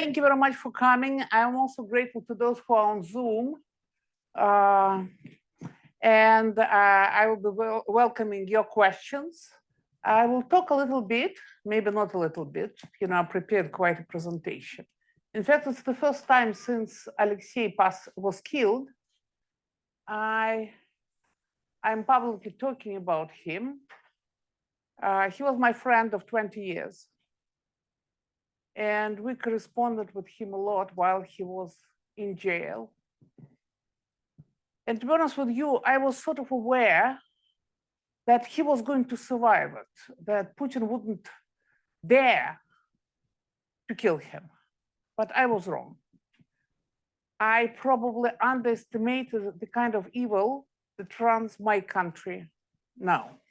thank you very much for coming. I'm also grateful to those who are on Zoom. I will be welcoming your questions. I will talk a little bit, maybe not a little bit, I prepared quite a presentation. In fact, it's the first time since Alexei was killed, I'm publicly talking about him. He was my friend of 20 years. And we corresponded with him a lot while he was in jail. And to be honest with you, I was sort of aware that he was going to survive it, that Putin wouldn't dare to kill him. But I was wrong. I probably underestimated the kind of evil that runs my country now.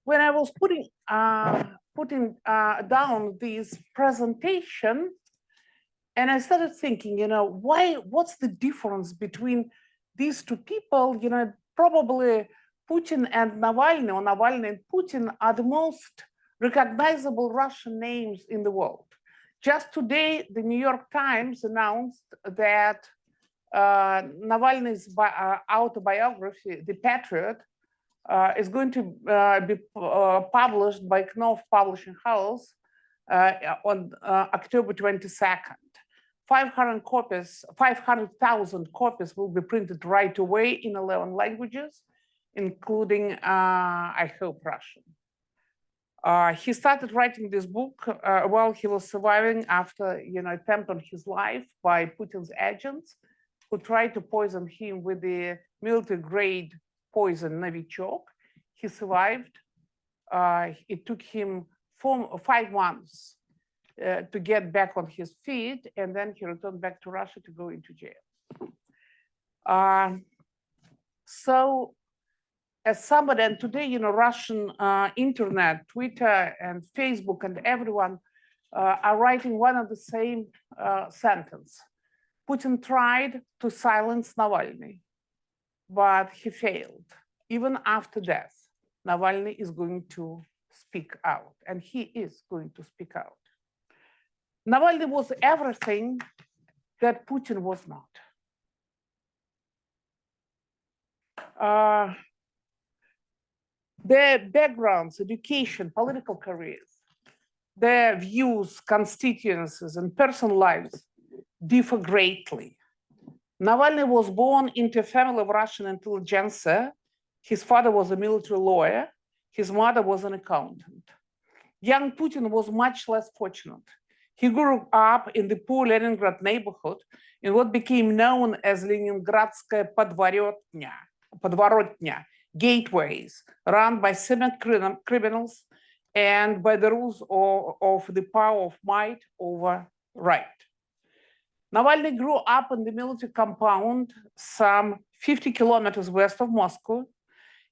When I was putting down this presentation, and I started thinking, what's the difference between these two people? Probably Putin and Navalny, or Navalny and Putin, are the most recognizable Russian names in the world. Just today, the New York Times announced that Navalny's autobiography, The Patriot, is going to be published by Knopf Publishing House on October 22nd. 500,000 copies will be printed right away in 11 languages, including, I hope, Russian. He started writing this book while he was surviving after attempt on his life by Putin's agents, who tried to poison him with the military-grade poison Novichok. He survived. It took him 5 months to get back on his feet, and then he returned back to Russia to go into jail. So as somebody, and today, Russian internet, Twitter and Facebook and everyone are writing one and the same sentence. Putin tried to silence Navalny, but he failed. Even after death, Navalny is going to speak out, and he is going to speak out. Navalny was everything that Putin was not. Their backgrounds, education, political careers, their views, constituencies, and personal lives differ greatly. Navalny was born into a family of Russian intelligentsia. His father was a military lawyer. His mother was an accountant. Young Putin was much less fortunate. He grew up in the poor Leningrad neighborhood in what became known as Leningradskaya Podvorotnya, gateways run by semi-criminals and by the rules of the power of might over right. Navalny grew up in the military compound some 50 kilometers west of Moscow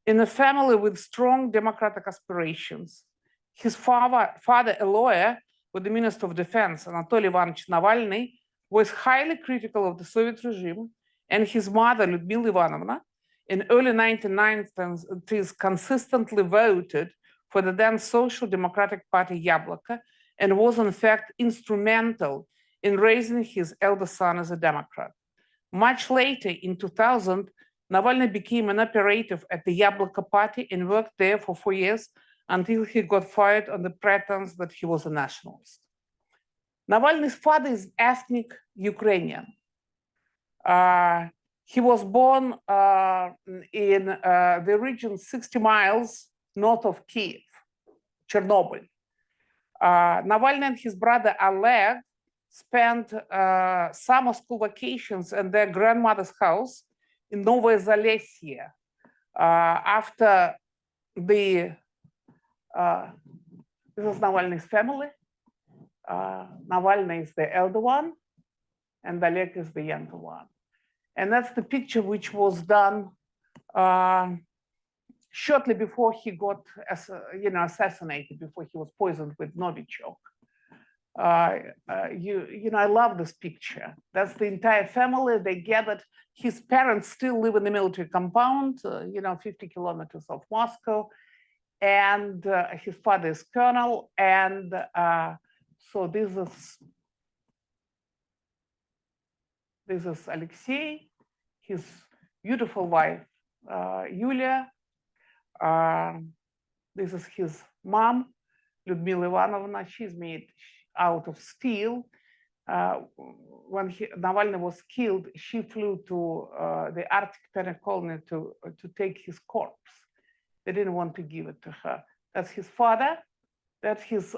in a family with strong democratic aspirations. His father, a lawyer with the Minister of Defense, Anatoly Ivanovich Navalny, was highly critical of the Soviet regime, and his mother, Lyudmila Ivanovna, in early 1990s consistently voted for the then Social Democratic Party Yabloko, and was in fact instrumental in raising his elder son as a Democrat. Much later, in 2000, Navalny became an operative at the Yabloko Party and worked there for 4 years until he got fired on the pretense that he was a nationalist. Navalny's father is ethnic Ukrainian. He was born in the region 60 miles north of Kiev, Chernobyl. Navalny and his brother Oleg spent summer school vacations at their grandmother's house in Novaya Zalesye after the this is Navalny's family. Navalny is the elder one, and Oleg is the younger one. And that's the picture which was done shortly before he got assassinated, before he was poisoned with Novichok. I love this picture. That's the entire family. They gathered. His parents still live in the military compound, 50 kilometers of Moscow. and his father is colonel, and so this is Alexei, his beautiful wife Yulia. This is his mom, Lyudmila Ivanovna. She's made out of steel. When Navalny was killed, she flew to the Arctic penal colony to take his corpse. They didn't want to give it to her. That's his father. That's his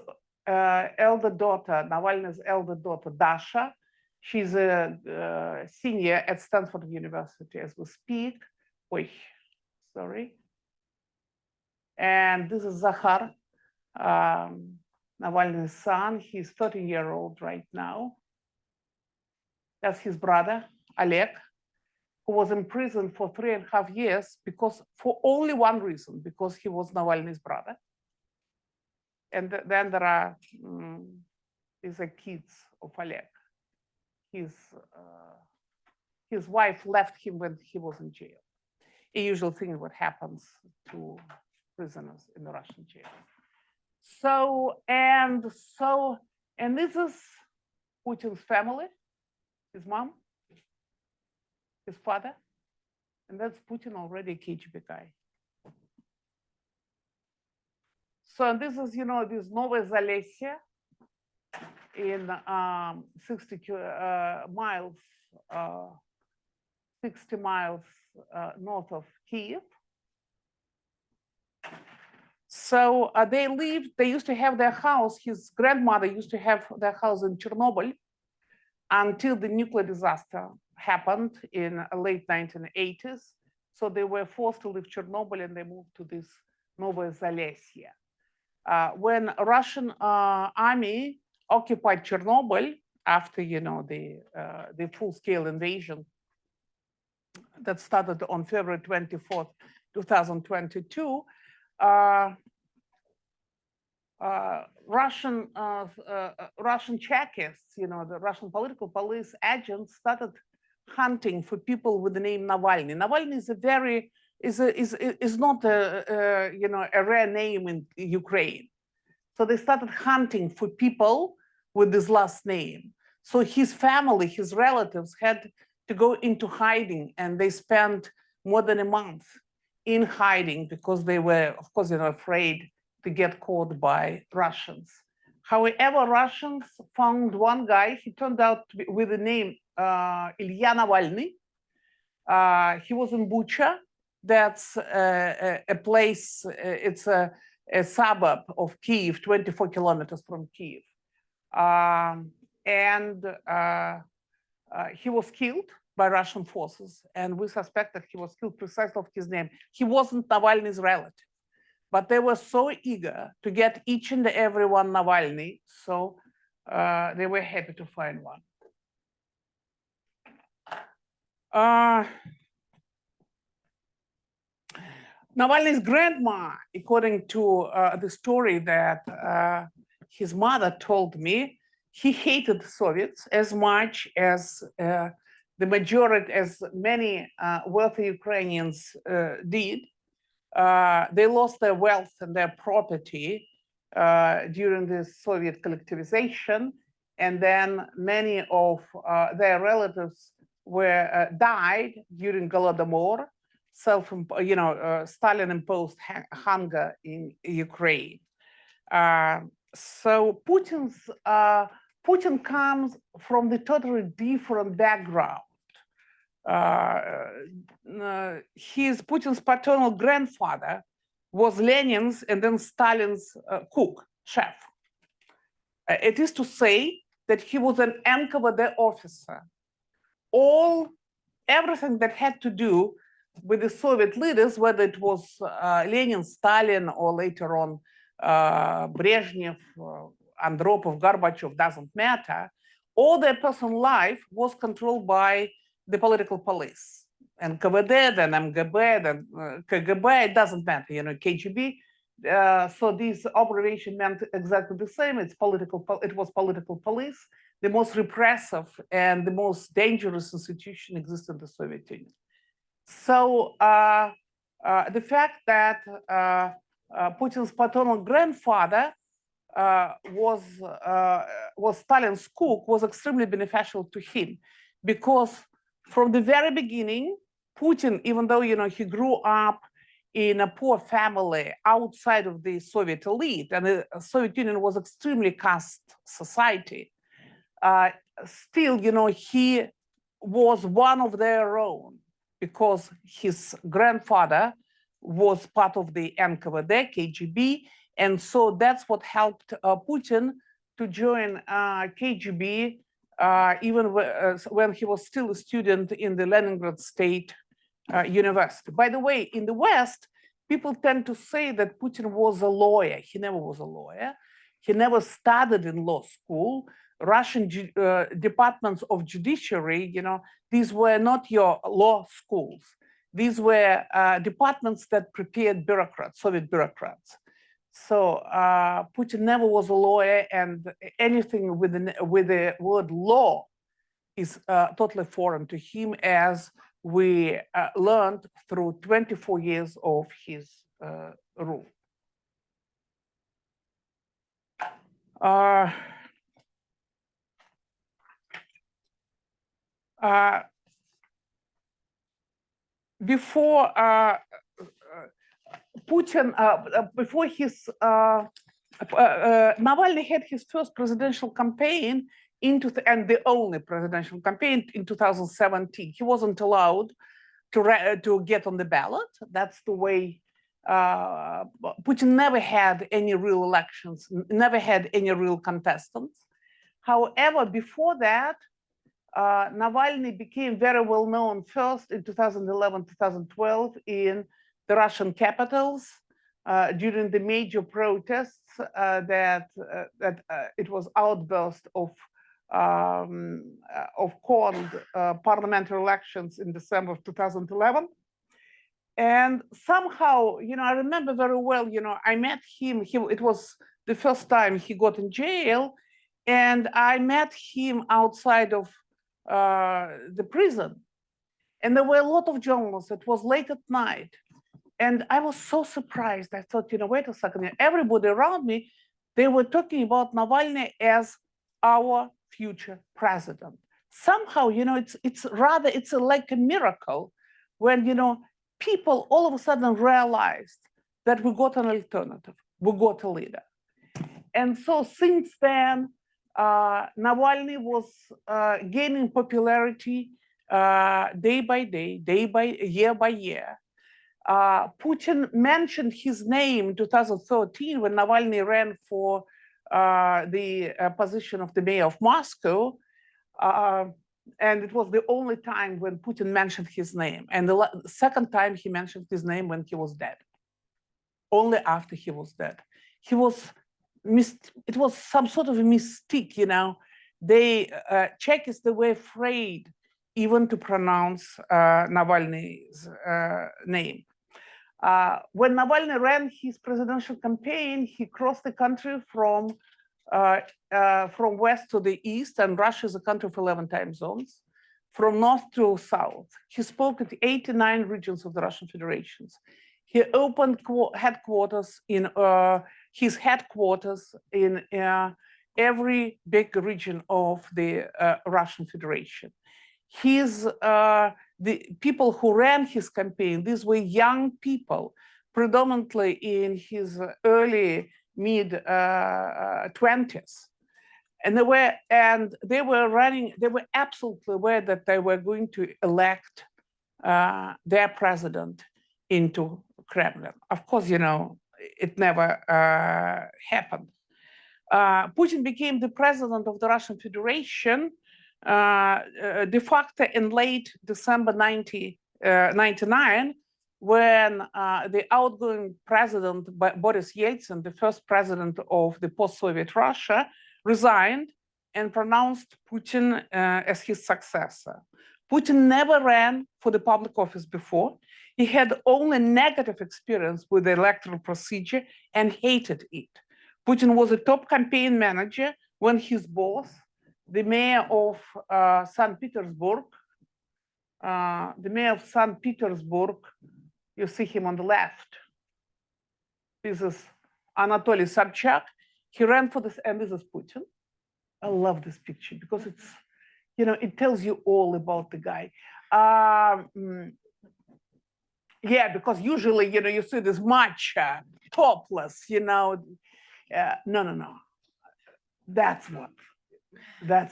elder daughter, Navalny's elder daughter, Dasha. She's a senior at Stanford University as we speak. Wait, sorry. And this is Zakhar, Navalny's son. He's 30-year-old right now. That's his brother, Oleg, who was in prison for 3.5 years because for only one reason, because he was Navalny's brother. And then there are these are kids of Oleg. His wife left him when he was in jail. A usual thing what happens to prisoners in the Russian jail. And this is Putin's family, his mom, his father, and that's Putin already a KGB guy. So this is, this Novaya Zalessia in 60 miles north of Kiev. So they used to have their house, his grandmother used to have their house in Chernobyl until the nuclear disaster happened in the late 1980s. So they were forced to leave Chernobyl and they moved to this Novaya Zalessia. When Russian army occupied Chernobyl after, the full-scale invasion that started on February 24th, 2022, Russian Chekists, the Russian political police agents started hunting for people with the name Navalny. Navalny is not a rare name in Ukraine. So they started hunting for people with this last name. So his family, his relatives had to go into hiding, and they spent more than a month in hiding because they were, of course, afraid to get caught by Russians. However, Russians found one guy. He turned out to be with the name Ilya Navalny. He was in Bucha. That's a place, it's a suburb of Kyiv, 24 kilometers from Kyiv. He was killed by Russian forces, and we suspect that he was killed precisely of his name. He wasn't Navalny's relative, but they were so eager to get each and every one Navalny, so they were happy to find one. Navalny's grandma, according to the story that his mother told me, he hated the Soviets as much as the majority, as many wealthy Ukrainians did. They lost their wealth and their property during the Soviet collectivization, and then many of their relatives died during Holodomor. Stalin-imposed hunger in Ukraine. So Putin comes from the totally different background. Putin's paternal grandfather was Lenin's and then Stalin's cook, chef. It is to say that he was an NKVD officer. Everything that had to do with the Soviet leaders, whether it was Lenin, Stalin, or later on Brezhnev, Andropov, Gorbachev, doesn't matter, all their personal life was controlled by the political police. And NKVD, then MGB, then KGB, it doesn't matter, KGB. So this operation meant exactly the same. It was political police, the most repressive and the most dangerous institution existed in the Soviet Union. So the fact that Putin's paternal grandfather was Stalin's cook, was extremely beneficial to him, because from the very beginning, Putin, even though he grew up in a poor family outside of the Soviet elite, and the Soviet Union was extremely caste society, still, he was one of their own, because his grandfather was part of the NKVD, KGB, and so that's what helped Putin to join KGB even when he was still a student in the Leningrad State University. By the way, in the West, people tend to say that Putin was a lawyer. He never was a lawyer. He never studied in law school. Russian departments of judiciary, these were not your law schools. These were departments that prepared bureaucrats, Soviet bureaucrats. So Putin never was a lawyer, and anything with the word law is totally foreign to him, as we learned through 24 years of his rule. Before Putin, before his Navalny had his first presidential campaign and the only presidential campaign in 2017. He wasn't allowed to get on the ballot. That's the way. Putin never had any real elections, never had any real contestants. However, before that, Navalny became very well known first in 2011, 2012 in the Russian capitals during the major protests that it was outburst of called parliamentary elections in December of 2011. And somehow, I remember very well, I met him, it was the first time he got in jail, and I met him outside of the prison. And there were a lot of journalists. It was late at night. And I was so surprised. I thought, wait a second. Everybody around me, they were talking about Navalny as our future president. Somehow, it's like a miracle when, people all of a sudden realized that we got an alternative, we got a leader. And so since then, Navalny was gaining popularity day by day, year by year. Putin mentioned his name in 2013 when Navalny ran for the position of the mayor of Moscow. And it was the only time when Putin mentioned his name. And the second time he mentioned his name when he was dead. Only after he was dead. It was some sort of a mystique, Chekists, they were afraid even to pronounce Navalny's name. When Navalny ran his presidential campaign, he crossed the country from west to the east, and Russia is a country of 11 time zones, from north to south. He spoke at 89 regions of the Russian Federation. He opened his headquarters in every big region of the Russian Federation. The people who ran his campaign, these were young people, predominantly in his early mid-20s. And they were absolutely aware that they were going to elect their president into Kremlin. Of course, it never happened. Putin became the president of the Russian Federation de facto in late December 1999, when the outgoing president, Boris Yeltsin, the first president of the post-Soviet Russia, resigned and pronounced Putin as his successor. Putin never ran for the public office before. He had only negative experience with the electoral procedure and hated it. Putin was a top campaign manager when his boss, the mayor of St. Petersburg, you see him on the left. This is Anatoly Sobchak. He ran for this, and this is Putin. I love this picture because it's, it tells you all about the guy. Yeah, because usually, you see this matcha, topless, no. That's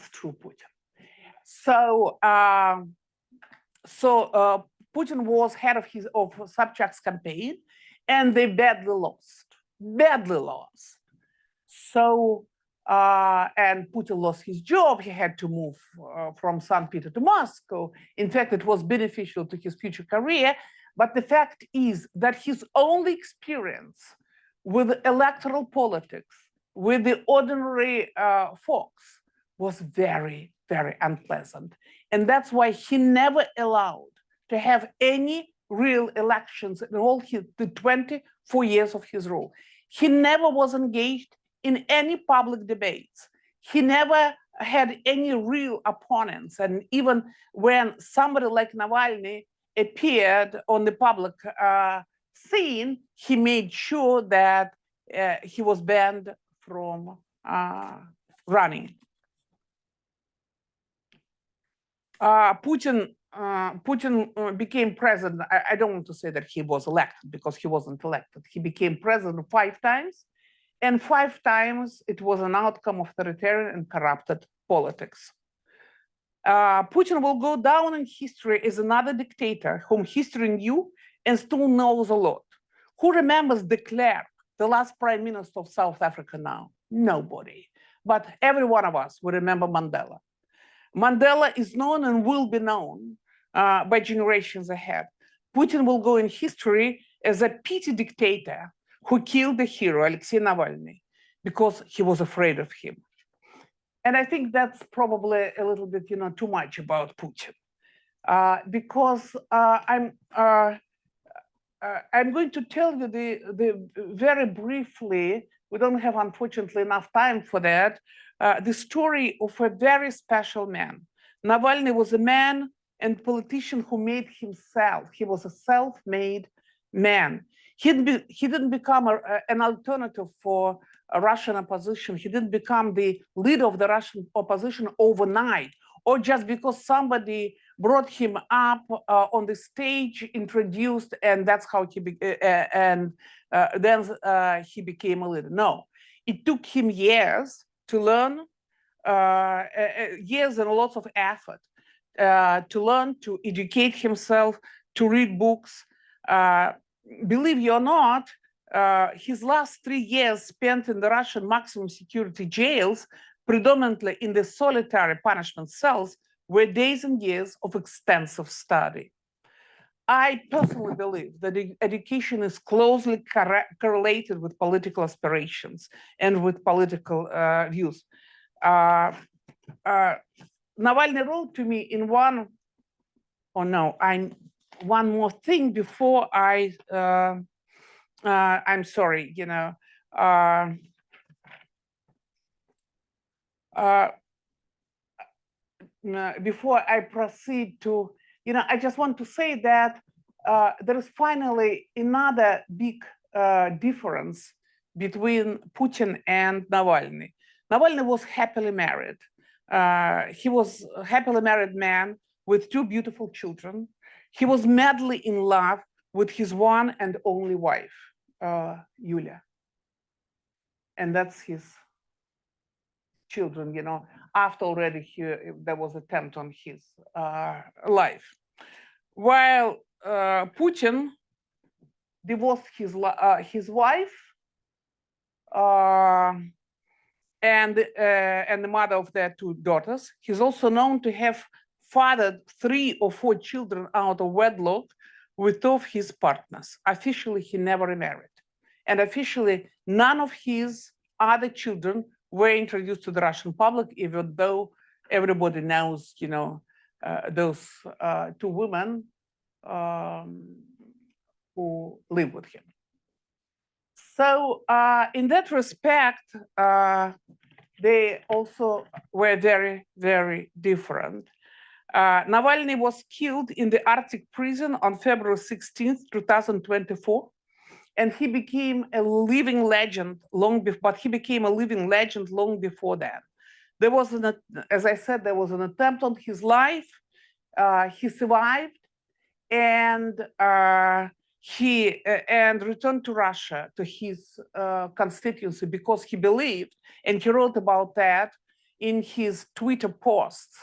true Putin. So, Putin was head of Sobchak's campaign, and they badly lost. So, and Putin lost his job. He had to move from St. Peter to Moscow. In fact, it was beneficial to his future career. But the fact is that his only experience with electoral politics, with the ordinary folks, was very, very unpleasant. And that's why he never allowed to have any real elections in all the 24 years of his rule. He never was engaged in any public debates. He never had any real opponents. And even when somebody like Navalny appeared on the public scene, he made sure that he was banned from running. Putin became president. I don't want to say that he was elected because he wasn't elected. He became president 5 times, and 5 times it was an outcome of authoritarian and corrupted politics. Putin will go down in history as another dictator whom history knew and still knows a lot. Who remembers de Klerk, the last prime minister of South Africa now? Nobody. But every one of us will remember Mandela. Mandela is known and will be known by generations ahead. Putin will go in history as a petty dictator who killed the hero, Alexei Navalny, because he was afraid of him. And I think that's probably a little bit, too much about Putin, because I'm going to tell you the very briefly. We don't have, unfortunately, enough time for that. The story of a very special man. Navalny was a man and politician who made himself. He was a self-made man. He didn't become an alternative for a Russian opposition. He didn't become the leader of the Russian opposition overnight, or just because somebody brought him up on the stage, introduced, and that's how he then he became a leader. No, it took him years to learn, years and lots of effort to learn, to educate himself, to read books. Believe you or not, his last 3 years spent in the Russian maximum security jails, predominantly in the solitary punishment cells, were days and years of extensive study. I personally believe that education is closely correlated with political aspirations and with political views. Navalny wrote to me in one more thing before I'm sorry, before I proceed to, I just want to say that there is finally another big difference between Putin and Navalny. Navalny was happily married. He was a happily married man with 2 beautiful children. He was madly in love with his one and only wife, Yulia. And that's his children, after already there was an attempt on his life. While Putin divorced his wife and the mother of their 2 daughters. He's also known to have fathered 3 or 4 children out of wedlock with 2 of his partners. Officially, he never remarried. And officially, none of his other children were introduced to the Russian public, even though everybody knows, those 2 women who live with him. So in that respect, they also were very, very different. Navalny was killed in the Arctic prison on February 16th, 2024. and he became a living legend long before. But he became a living legend long before that. There was as I said, there was an attempt on his life. He survived, and he returned to Russia, to his constituency, because he believed, and he wrote about that in his Twitter posts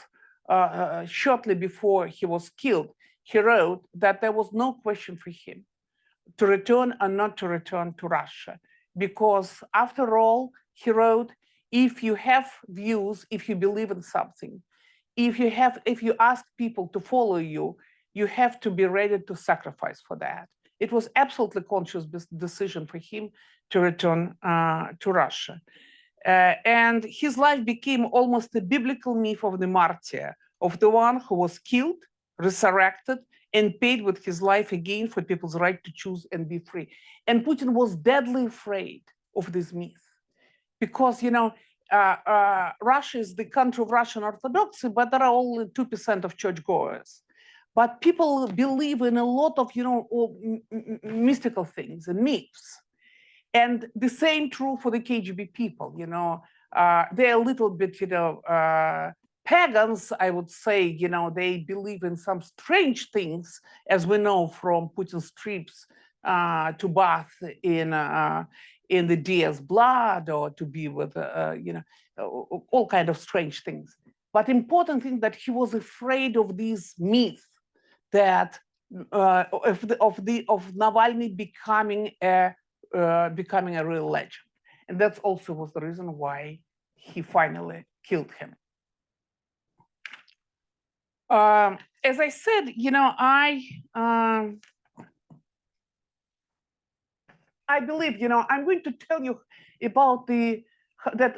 shortly before he was killed. He wrote that there was no question for him to return or not to return to Russia, because after all, he wrote, if you have views, if you believe in something, if you ask people to follow you, you have to be ready to sacrifice for that. It was absolutely conscious decision for him to return to Russia. And his life became almost a biblical myth of the martyr, of the one who was killed, resurrected, and paid with his life again for people's right to choose and be free. And Putin was deadly afraid of this myth, because, Russia is the country of Russian Orthodoxy, but there are only 2% of churchgoers. But people believe in a lot of, mystical things and myths. And the same true for the KGB people. They're a little bit, pagans, I would say. They believe in some strange things, as we know from Putin's trips to bath in the deer's blood, or to be with, all kind of strange things. But important thing that he was afraid of these myths, that of Navalny becoming a real legend, and that also was the reason why he finally killed him. As I said, I believe, I'm going to tell you about that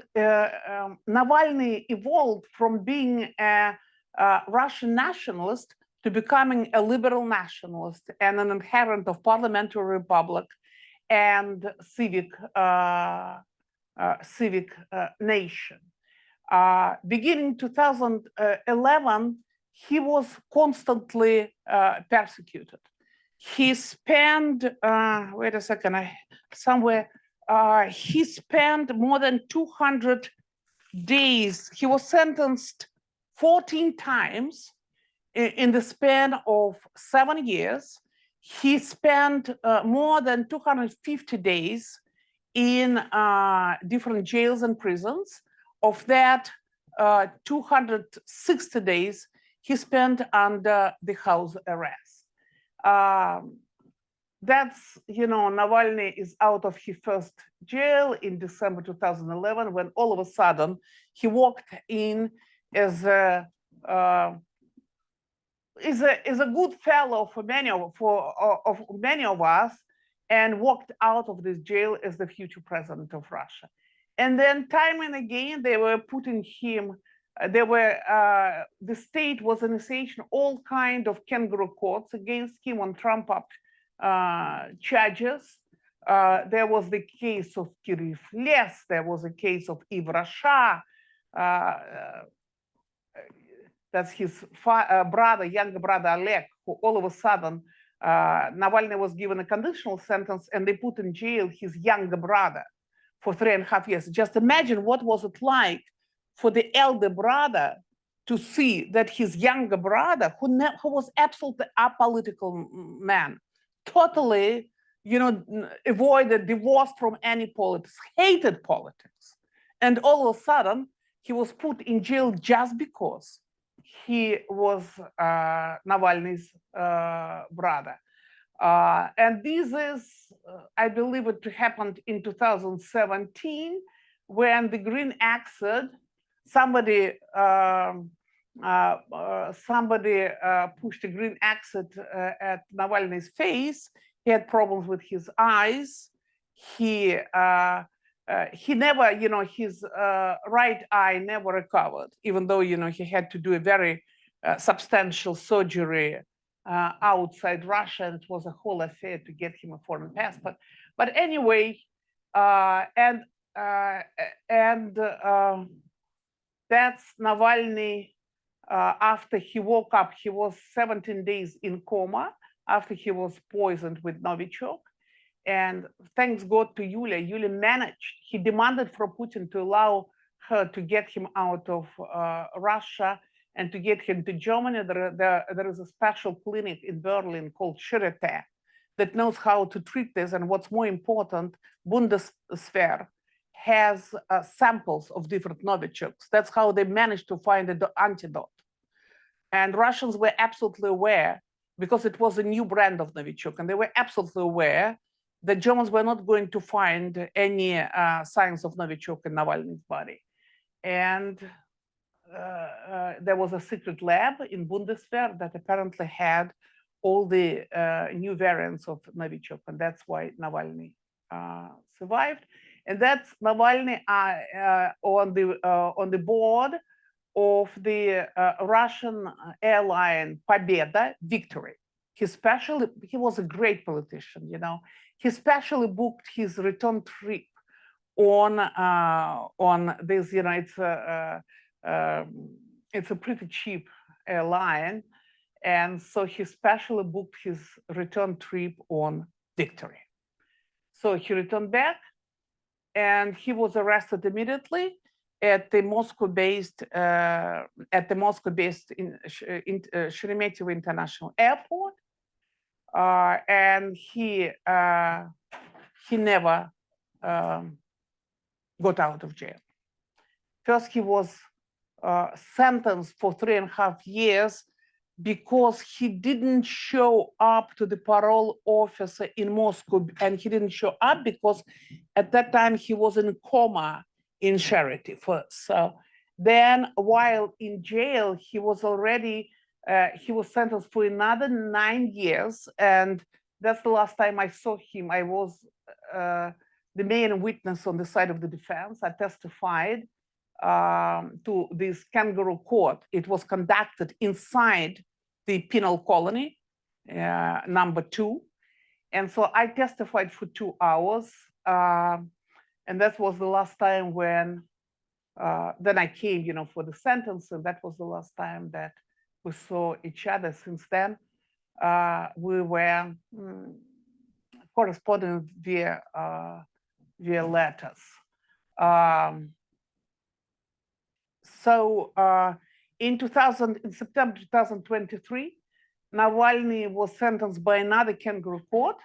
Navalny evolved from being a Russian nationalist to becoming a liberal nationalist and an adherent of parliamentary republic and civic nation. Beginning 2011, he was constantly persecuted. He spent, wait a second, he spent more than 200 days. He was sentenced 14 times in the span of 7 years. He spent more than 250 days in different jails and prisons. Of that, 260 days he spent under the house arrest. That's, Navalny is out of his first jail in December 2011, when all of a sudden he walked in as a good fellow for many of us, and walked out of this jail as the future president of Russia. And then time and again, they were putting him, the state was initiating all kind of kangaroo courts against him on trumped-up charges. There was the case of Kirill Les, there was a case of Yves Rachat, that's his younger brother Oleg, who all of a sudden, Navalny was given a conditional sentence, and they put in jail his younger brother for 3.5 years. Just imagine what was it like for the elder brother to see that his younger brother, who was absolutely apolitical man, totally, avoided divorce from any politics, hated politics, and all of a sudden he was put in jail just because he was Navalny's brother. And this is, I believe it happened in 2017, when the Green Acid, somebody pushed a green acid at Navalny's face. He had problems with his eyes. He never, his right eye never recovered, even though, he had to do a very substantial surgery outside Russia, and it was a whole affair to get him a foreign passport. But anyway, that's Navalny. After he woke up, he was 17 days in coma after he was poisoned with Novichok. And thanks God to Yulia. Yulia managed. He demanded from Putin to allow her to get him out of Russia and to get him to Germany. There is a special clinic in Berlin called Charité that knows how to treat this. And what's more important, Bundeswehr has samples of different Novichoks. That's how they managed to find the antidote. And Russians were absolutely aware, because it was a new brand of Novichok, and they were absolutely aware that Germans were not going to find any signs of Novichok in Navalny's body. And there was a secret lab in Bundeswehr that apparently had all the new variants of Novichok, and that's why Navalny survived. And that's Navalny on the board of the Russian airline Pobeda, Victory. He was a great politician, you know. He specially booked his return trip on this, you know, it's a pretty cheap airline. And so he specially booked his return trip on Victory. So he returned back and he was arrested immediately at the Moscow-based Sheremetyevo International Airport, and he never got out of jail. First, he was sentenced for 3.5 years because he didn't show up to the parole officer in Moscow, and he didn't show up because at that time he was in coma in Charity first. So then, while in jail, he was already he was sentenced for another 9 years, and that's the last time I saw him. I was the main witness on the side of the defense. I testified to this kangaroo court. It was conducted inside the penal colony, number 2. And so I testified for 2 hours. And that was the last time when, then I came, you know, for the sentence. And that was the last time that we saw each other. Since then, we were corresponding via letters. So in September 2023, Navalny was sentenced by another kangaroo court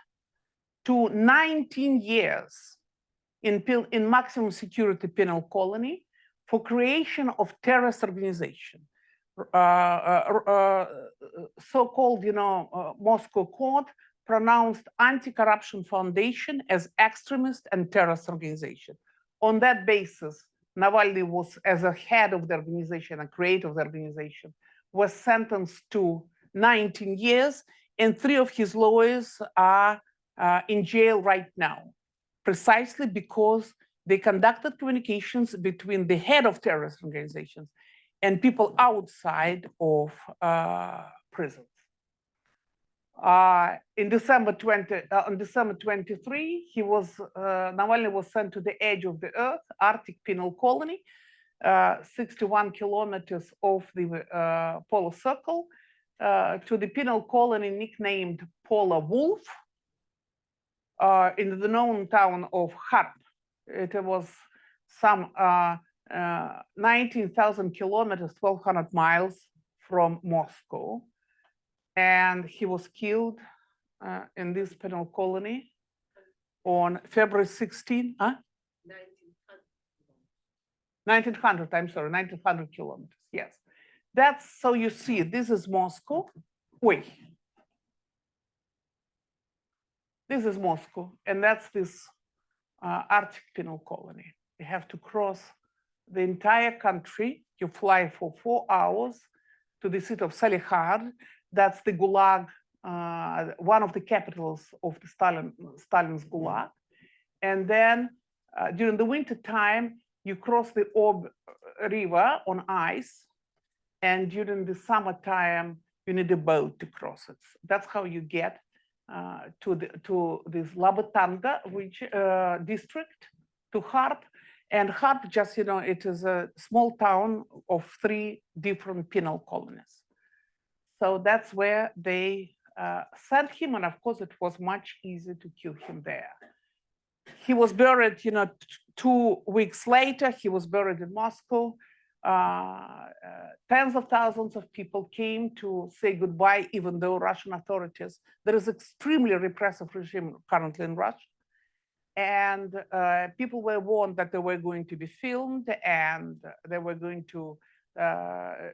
to 19 years in maximum security penal colony for creation of terrorist organization. So-called, you know, Moscow court pronounced Anti-Corruption Foundation as extremist and terrorist organization. On that basis, Navalny was, as a head of the organization, a creator of the organization, was sentenced to 19 years, and 3 of his lawyers are in jail right now, precisely because they conducted communications between the head of terrorist organizations and people outside of prisons. On December 23, Navalny was sent to the edge of the earth, Arctic penal colony, 61 kilometers off the polar circle, to the penal colony nicknamed Polar Wolf, in the known town of Kharp. It was some 19,000 kilometers, 1,200 miles from Moscow. And he was killed in this penal colony on February 16, 1900 kilometers, yes. That's, so you see, this is Moscow. Wait. This is Moscow, and that's this Arctic penal colony. You have to cross the entire country. You fly for 4 hours to the city of Salihard. That's the Gulag, one of the capitals of the Stalin's Gulag. And then during the winter time, you cross the Ob River on ice. And during the summertime, you need a boat to cross it. That's how you get to this Labatanga district, to Kharp. And Kharp, just, you know, it is a small town of 3 different penal colonies. So that's where they sent him, and of course, it was much easier to kill him there. He was buried, 2 weeks later. He was buried in Moscow. Tens of thousands of people came to say goodbye, even though Russian authorities, there is extremely repressive regime currently in Russia. And people were warned that they were going to be filmed and they were going to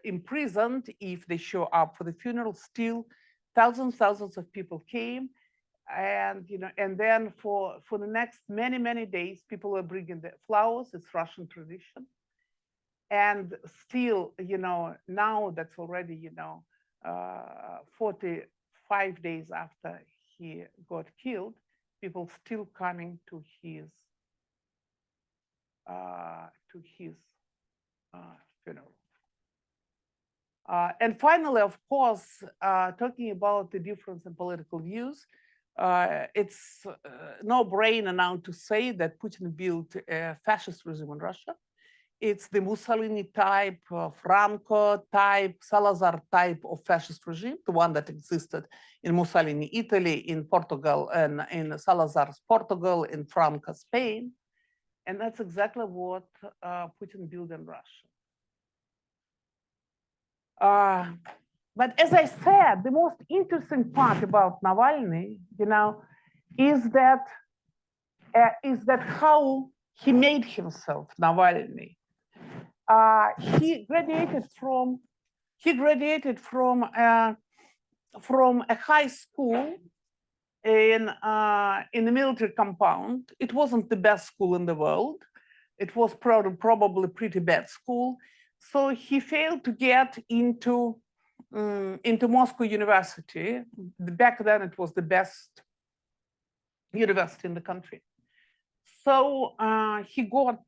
imprisoned if they show up for the funeral. Still, thousands of people came. And and then for the next many days, people were bringing the flowers. It's Russian tradition. And still, now that's already 45 days after he got killed, people still coming to his funeral. And finally, of course, talking about the difference in political views, it's no brainer now to say that Putin built a fascist regime in Russia. It's the Mussolini type, Franco type, Salazar type of fascist regime, the one that existed in Mussolini, Italy, in Portugal, and in Salazar's Portugal, in Franco, Spain. And that's exactly what Putin built in Russia. But as I said, the most interesting part about Navalny, is that how he made himself, Navalny. He graduated from a high school in the military compound. It wasn't the best school in the world. It was probably a pretty bad school. So he failed to get into Moscow University. Back then, it was the best university in the country. So he got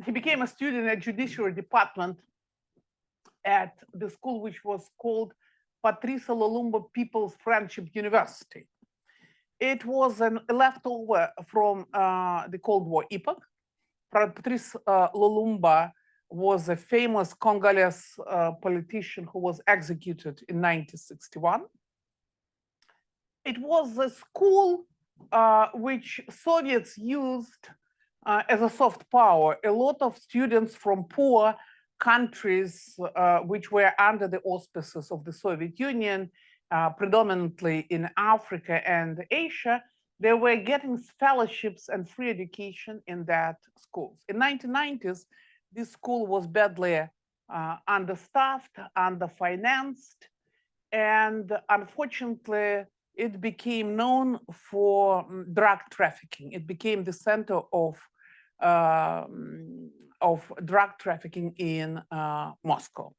he became a student at judiciary department at the school which was called Patrice Lumumba People's Friendship University. It was a leftover from the Cold War epoch. Patrice Lumumba was a famous Congolese politician who was executed in 1961. It was a school which Soviets used as a soft power. A lot of students from poor countries which were under the auspices of the Soviet Union, predominantly in Africa and Asia, they were getting scholarships and free education in that schools. In 1990s, this school was badly understaffed, underfinanced, and unfortunately, it became known for drug trafficking. It became the center of drug trafficking in Moscow.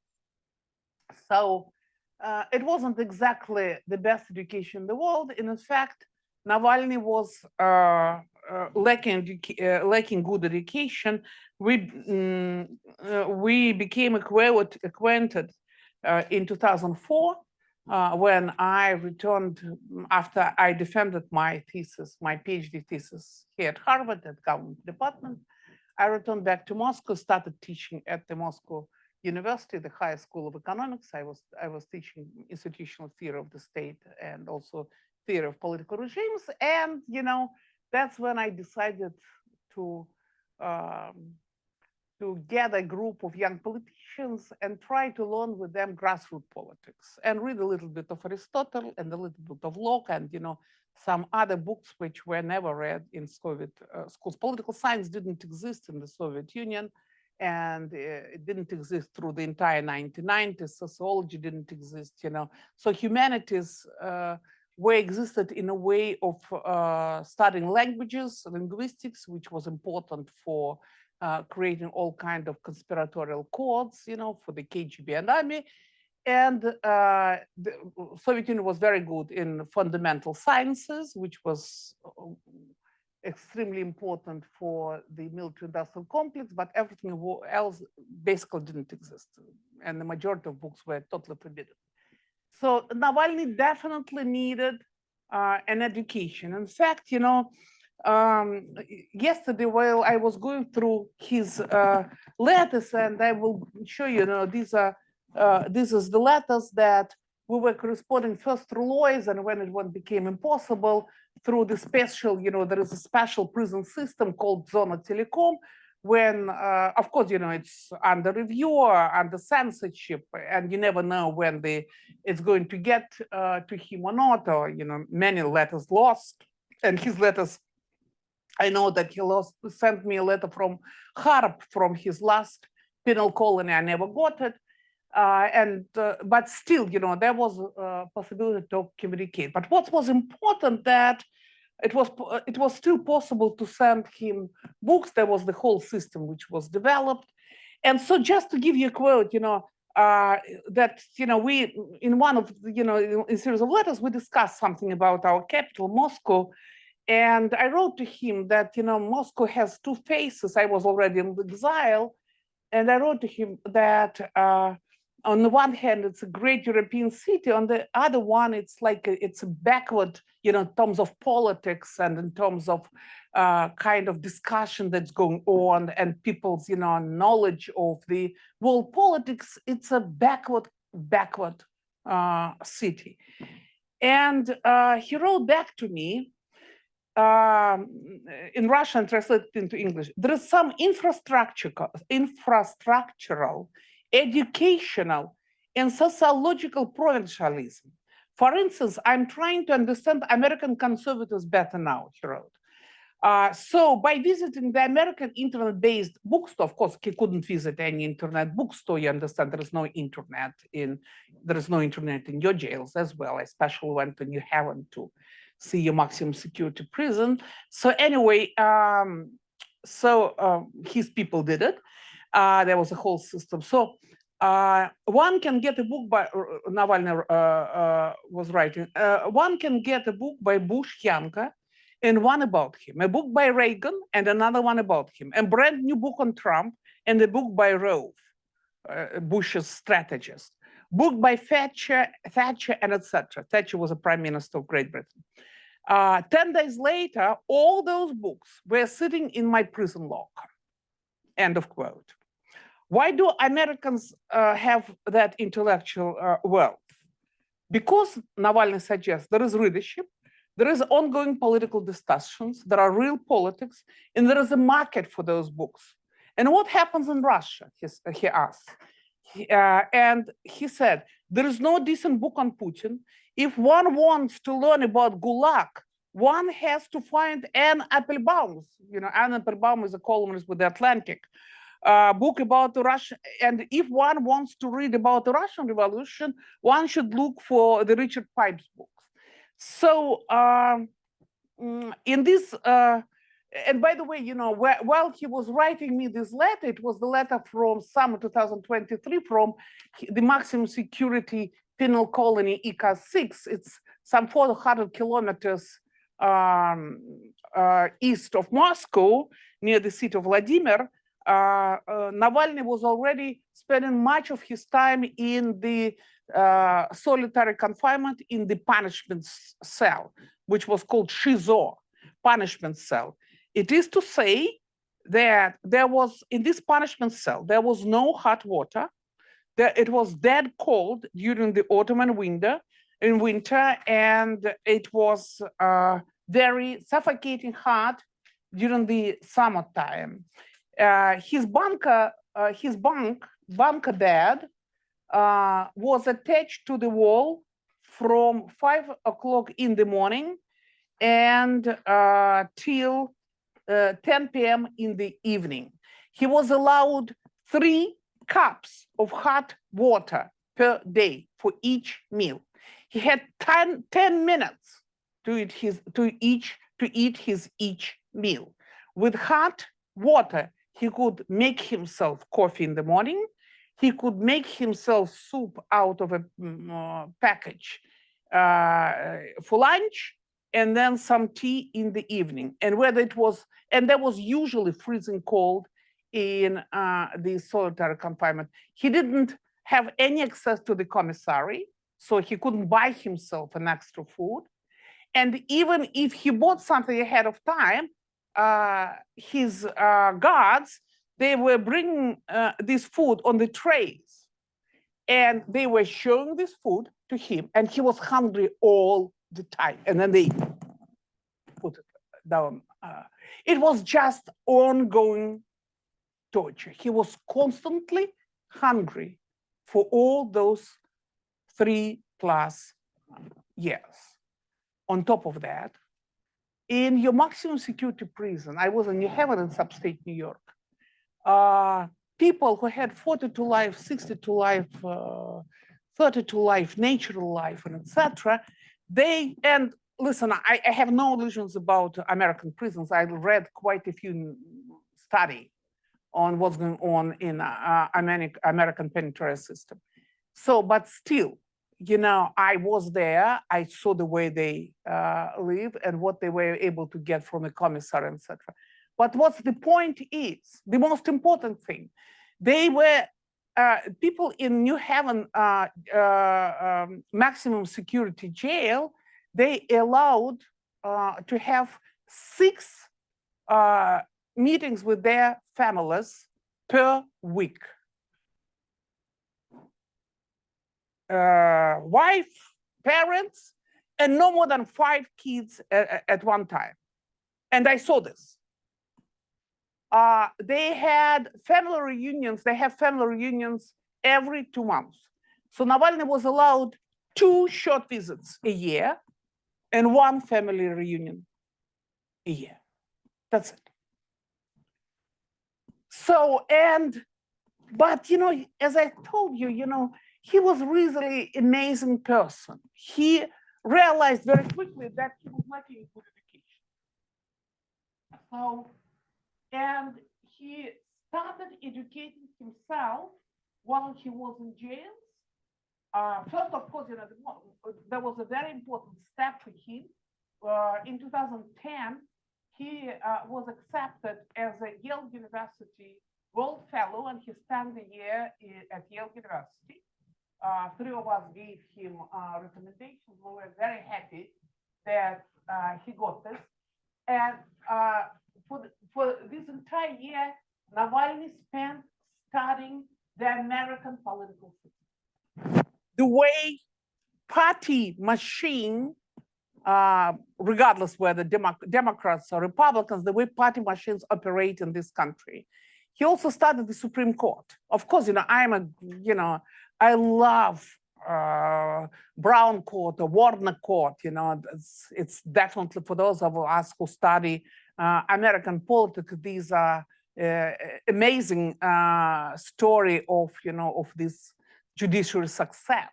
So it wasn't exactly the best education in the world. And in fact, Navalny was lacking good education. We became acquainted in 2004 when I returned after I defended my thesis, my PhD thesis here at Harvard at government department. I returned back to Moscow, started teaching at the Moscow University, the High School of Economics. I was teaching institutional theory of the state and also theory of political regimes. And that's when I decided to gather a group of young politicians and try to learn with them grassroots politics and read a little bit of Aristotle and a little bit of Locke and some other books which were never read in Soviet schools. Political science didn't exist in the Soviet Union, and it didn't exist through the entire 1990s. Sociology didn't exist, So humanities were existed in a way of studying languages, linguistics, which was important for creating all kinds of conspiratorial codes, for the KGB and army. And the Soviet Union was very good in fundamental sciences, which was extremely important for the military-industrial complex, but everything else basically didn't exist. And the majority of books were totally forbidden. So Navalny definitely needed an education. In fact, yesterday while I was going through his letters, and I will show you, these are this is the letters that we were corresponding first through lawyers, and when it became impossible, through the special, there is a special prison system called Zona Telecom, when, of course, it's under review or under censorship, and you never know when it's going to get to him or not, or, many letters lost, and his letters, I know that he sent me a letter from Harp from his last penal colony. I never got it. But still, there was a possibility to communicate. But what was important that it was still possible to send him books. There was the whole system which was developed. And so just to give you a quote, that, we, in one of, in a series of letters, we discussed something about our capital, Moscow. And I wrote to him that, Moscow has two faces. I was already in exile. And I wrote to him that on the one hand, it's a great European city. On the other one, it's like it's a backward, in terms of politics and in terms of kind of discussion that's going on and people's, knowledge of the world politics. It's a backward city. And he wrote back to me in Russian, translated into English. There is some infrastructural, educational, and sociological provincialism. For instance, I'm trying to understand American conservatives better now, he wrote. So by visiting the American internet-based bookstore, of course, he couldn't visit any internet bookstore. You understand there is no internet in your jails as well, especially when you haven't to see your maximum security prison. So anyway, his people did it. There was a whole system. So one can get a book by Navalny was writing. One can get a book by Bush Yanka and one about him, a book by Reagan and another one about him, a brand new book on Trump and a book by Rove, Bush's strategist, book by Thatcher, and etc. Thatcher was a prime minister of Great Britain. 10 days later, all those books were sitting in my prison locker. End of quote. Why do Americans have that intellectual wealth? Because Navalny suggests there is readership, there is ongoing political discussions, there are real politics, and there is a market for those books. And what happens in Russia, he asked. And he said, there is no decent book on Putin. If one wants to learn about Gulag, one has to find Anne Applebaum. Anne Applebaum is a columnist with The Atlantic. Book about the Russian, and if one wants to read about the Russian Revolution, one should look for the Richard Pipes books. So in this, and by the way, while he was writing me this letter, it was the letter from summer 2023 from the maximum security penal colony Ika 6. It's some 400 kilometers east of Moscow, near the city of Vladimir. Navalny was already spending much of his time in the solitary confinement in the punishment cell, which was called Shizo, punishment cell. It is to say that there was, in this punishment cell, there was no hot water. It was dead cold during the autumn and winter, and it was very suffocating hot during the summertime. His bunk bed was attached to the wall from 5 o'clock in the morning and till 10 p.m. in the evening. He was allowed 3 cups of hot water per day for each meal. He had 10 minutes to eat his each meal. With hot water, he could make himself coffee in the morning. He could make himself soup out of a package for lunch, and then some tea in the evening. And there was usually freezing cold in the solitary confinement. He didn't have any access to the commissary, so he couldn't buy himself an extra food. And even if he bought something ahead of time, his guards, they were bringing this food on the trays. And they were showing this food to him, and he was hungry all the time. And then they put it down. It was just ongoing torture. He was constantly hungry for all those 3+ years. On top of that, in your maximum security prison, I was in New Haven in upstate New York, people who had 40 to life, 60 to life, 30 to life, natural life, and etc. And listen, I have no illusions about American prisons. I read quite a few studies on what's going on in American penitentiary system. So, but still, you know, I was there. I saw the way they live and what they were able to get from the commissar, etc. But what's the point is, the most important thing, they were people in New Haven maximum security jail, they allowed to have 6 meetings with their families per week. Wife, parents, and no more than 5 kids at one time. And I saw this. They had family reunions. They have family reunions every 2 months. So Navalny was allowed 2 short visits a year and 1 family reunion a year. That's it. So, but, you know, as I told you, you know, he was really an amazing person. He realized very quickly that he was lacking in good education. So, and he started educating himself while he was in jail. First, of course, you know, there was a very important step for him. In 2010, he was accepted as a Yale University Gold Fellow, and he spent a year at Yale University. 3 of us gave him recommendations. We were very happy that he got this. And for this entire year, Navalny spent studying the American political system. The way party machine, regardless whether Democrats or Republicans, the way party machines operate in this country. He also studied the Supreme Court. Of course, you know, I love Brown Court or Warner Court. You know, it's definitely for those of us who study American politics. These are amazing story of, you know, of this judiciary success.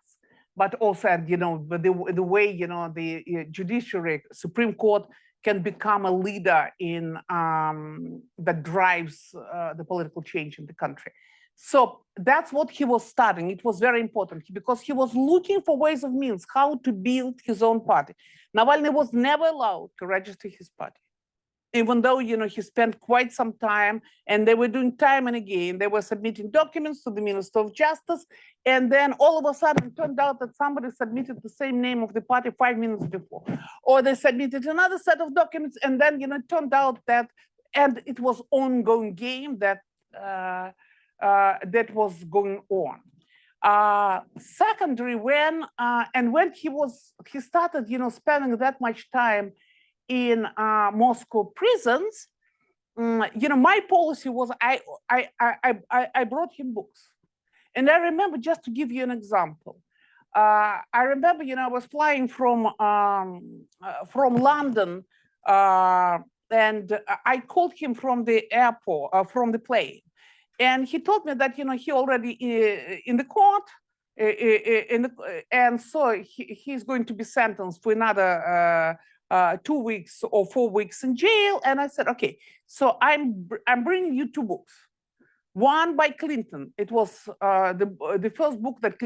But also, you know, the way, you know, the judiciary, Supreme Court can become a leader in that drives the political change in the country. So that's what he was studying. It was very important because he was looking for ways of means, how to build his own party. Navalny was never allowed to register his party, even though, you know, he spent quite some time, and they were doing time and again. They were submitting documents to the Minister of Justice, and then all of a sudden it turned out that somebody submitted the same name of the party 5 minutes before, or they submitted another set of documents, and then, you know, it turned out that, and it was ongoing game that that was going on. Secondary, when he started, you know, spending that much time in Moscow prisons, you know, my policy was I brought him books. And I remember, just to give you an example, I remember, you know, I was flying from London, and I called him from the airport, from the plane. And he told me that, you know, he already in the court, and so he's going to be sentenced for another 2 weeks or 4 weeks in jail. And I said, okay, so I'm bringing you 2 books. One by Clinton. It was the first book that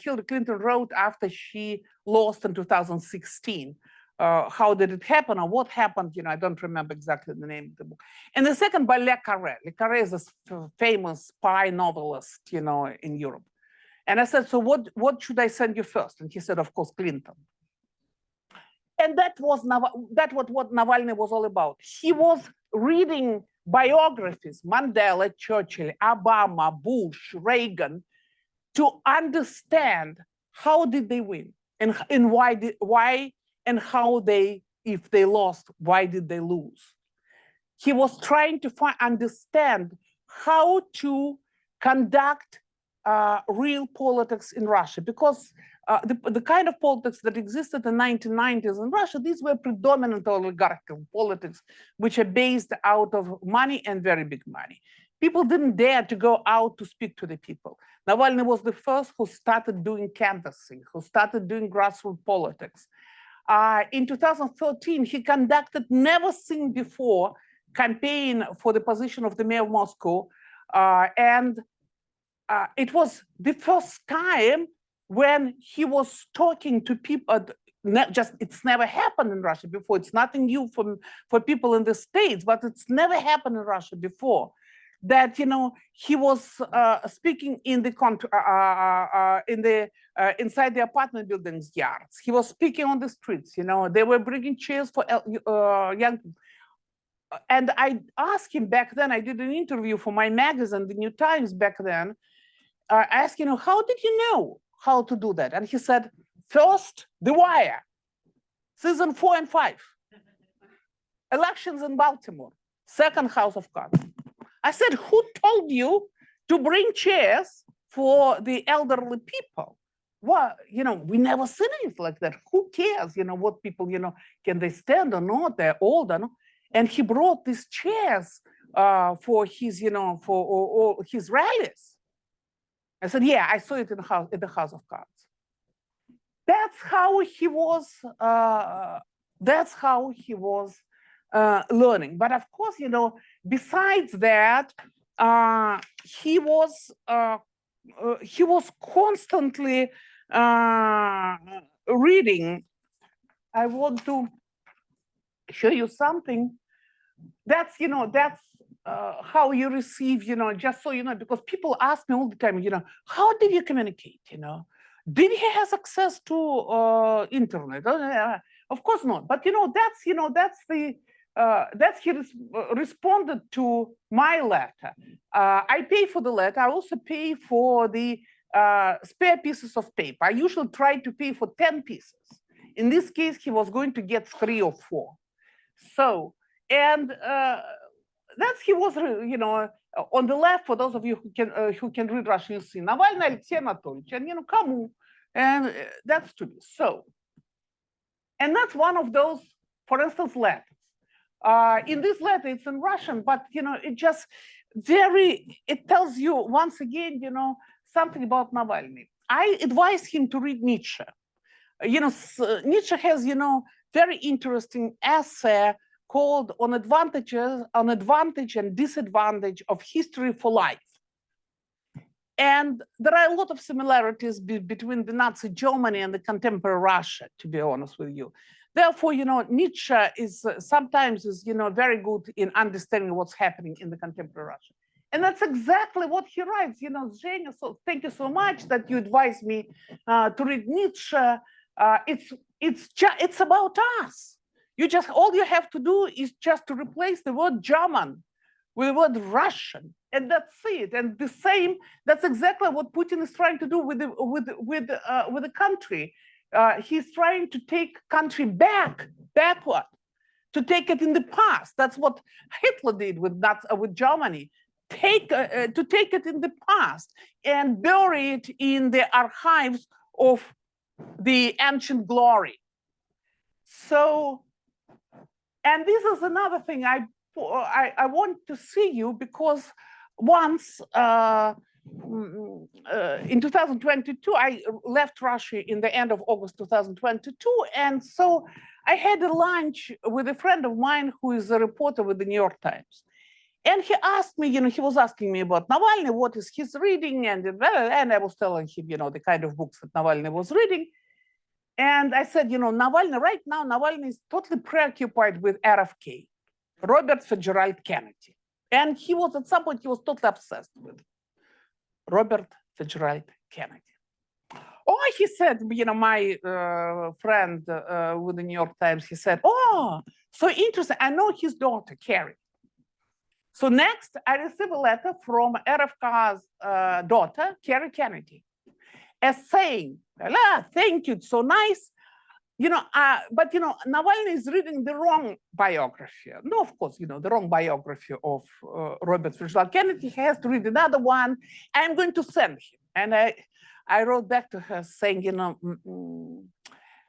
Hillary Clinton wrote after she lost in 2016. How did it happen or what happened? You know, I don't remember exactly the name of the book. And the second by Le Carre. Le Carre is a famous spy novelist, you know, in Europe. And I said, so what should I send you first? And he said, of course, Clinton. And that was what Navalny was all about. He was reading biographies, Mandela, Churchill, Obama, Bush, Reagan, to understand how did they win and why and how they, if they lost, why did they lose? He was trying to understand how to conduct real politics in Russia, because the kind of politics that existed in the 1990s in Russia, these were predominant oligarchical politics, which are based out of money and very big money. People didn't dare to go out to speak to the people. Navalny was the first who started doing canvassing, who started doing grassroots politics. In 2013, he conducted never seen before campaign for the position of the mayor of Moscow. And it was the first time when he was talking to people. It's never happened in Russia before. It's nothing new for people in the States, but it's never happened in Russia before. That he was speaking in the inside the apartment buildings yards. He was speaking on the streets. They were bringing chairs for young people. And I asked him back then. I did an interview for my magazine, the New Times, back then. I asked him, how did you know how to do that? And he said, first, The Wire, season 4 and 5, elections in Baltimore, second, House of Cards. I said, who told you to bring chairs for the elderly people? Well, we never seen anything like that. Who cares, what people, can they stand or not? They're old or not. And he brought these chairs for his, for his rallies. I said, yeah, I saw it in the House of Cards. That's how he was. Learning. But of course, besides that, he was constantly reading. I want to show you something. That's how you receive, just so you know, because people ask me all the time, how did you communicate? Did he have access to internet? Of course not. But that's he responded to my letter. I pay for the letter. I also pay for the spare pieces of paper. I usually try to pay for 10 pieces. In this case, he was going to get 3 or 4. So, and that's he was, on the left, for those of you who can read Russian, you see Navalny Alexei Anatolyevich, and Kamu, and that's to be so. And that's one of those, for instance, letters. In this letter, it's in Russian, but it just it tells you once again, something about Navalny. I advise him to read Nietzsche. Nietzsche has, very interesting essay called on advantage and disadvantage of history for life. And there are a lot of similarities between the Nazi Germany and the contemporary Russia, to be honest with you. Therefore, Nietzsche is sometimes very good in understanding what's happening in the contemporary Russia. And that's exactly what he writes. Zhenya, so thank you so much that you advised me to read Nietzsche. It's about us. All you have to do is just to replace the word German with the word Russian, and that's it. And the same, that's exactly what Putin is trying to do with the country. He's trying to take country backward, to take it in the past. That's what Hitler did with Germany. To take it in the past and bury it in the archives of the ancient glory. So, and this is another thing I want to see you, because once in 2022, I left Russia in the end of August 2022. And so I had a lunch with a friend of mine who is a reporter with the New York Times. And he asked me, he was asking me about Navalny, what is his reading? And I was telling him, the kind of books that Navalny was reading. And I said, Navalny, right now, Navalny is totally preoccupied with RFK, Robert Fitzgerald Kennedy. And he was, at some point, he was totally obsessed with Robert Fitzgerald Kennedy. Oh, he said, my friend with the New York Times, he said, oh, so interesting. I know his daughter, Carrie. So next, I received a letter from RFK's daughter, Carrie Kennedy, as saying, thank you, it's so nice. But Navalny is reading the wrong biography. No, of course, the wrong biography of Robert Fitzgerald Kennedy. He has to read another one. I'm going to send him. And I wrote back to her saying,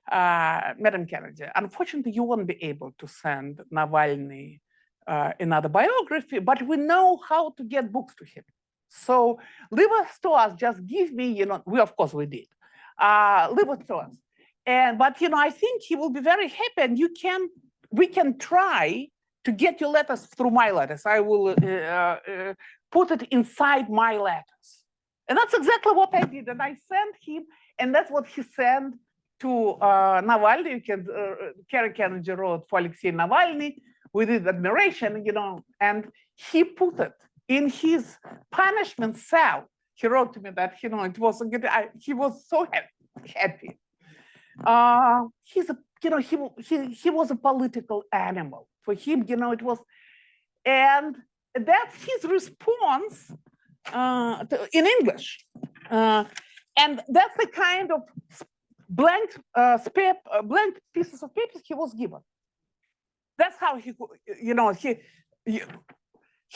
Madam Kennedy, unfortunately, you won't be able to send Navalny another biography, but we know how to get books to him. So leave us to us, just give me, of course we did. Leave it to us. But I think he will be very happy, and we can try to get your letters through my letters. I will put it inside my letters. And that's exactly what I did. And I sent him, and that's what he sent to Navalny. Carrie Kennedy wrote for Alexei Navalny with his admiration, and he put it in his punishment cell. He wrote to me that, it was a good, he was so happy. He was a political animal. For him, it was, and that's his response in English. And that's the kind of blank pieces of paper he was given. That's how he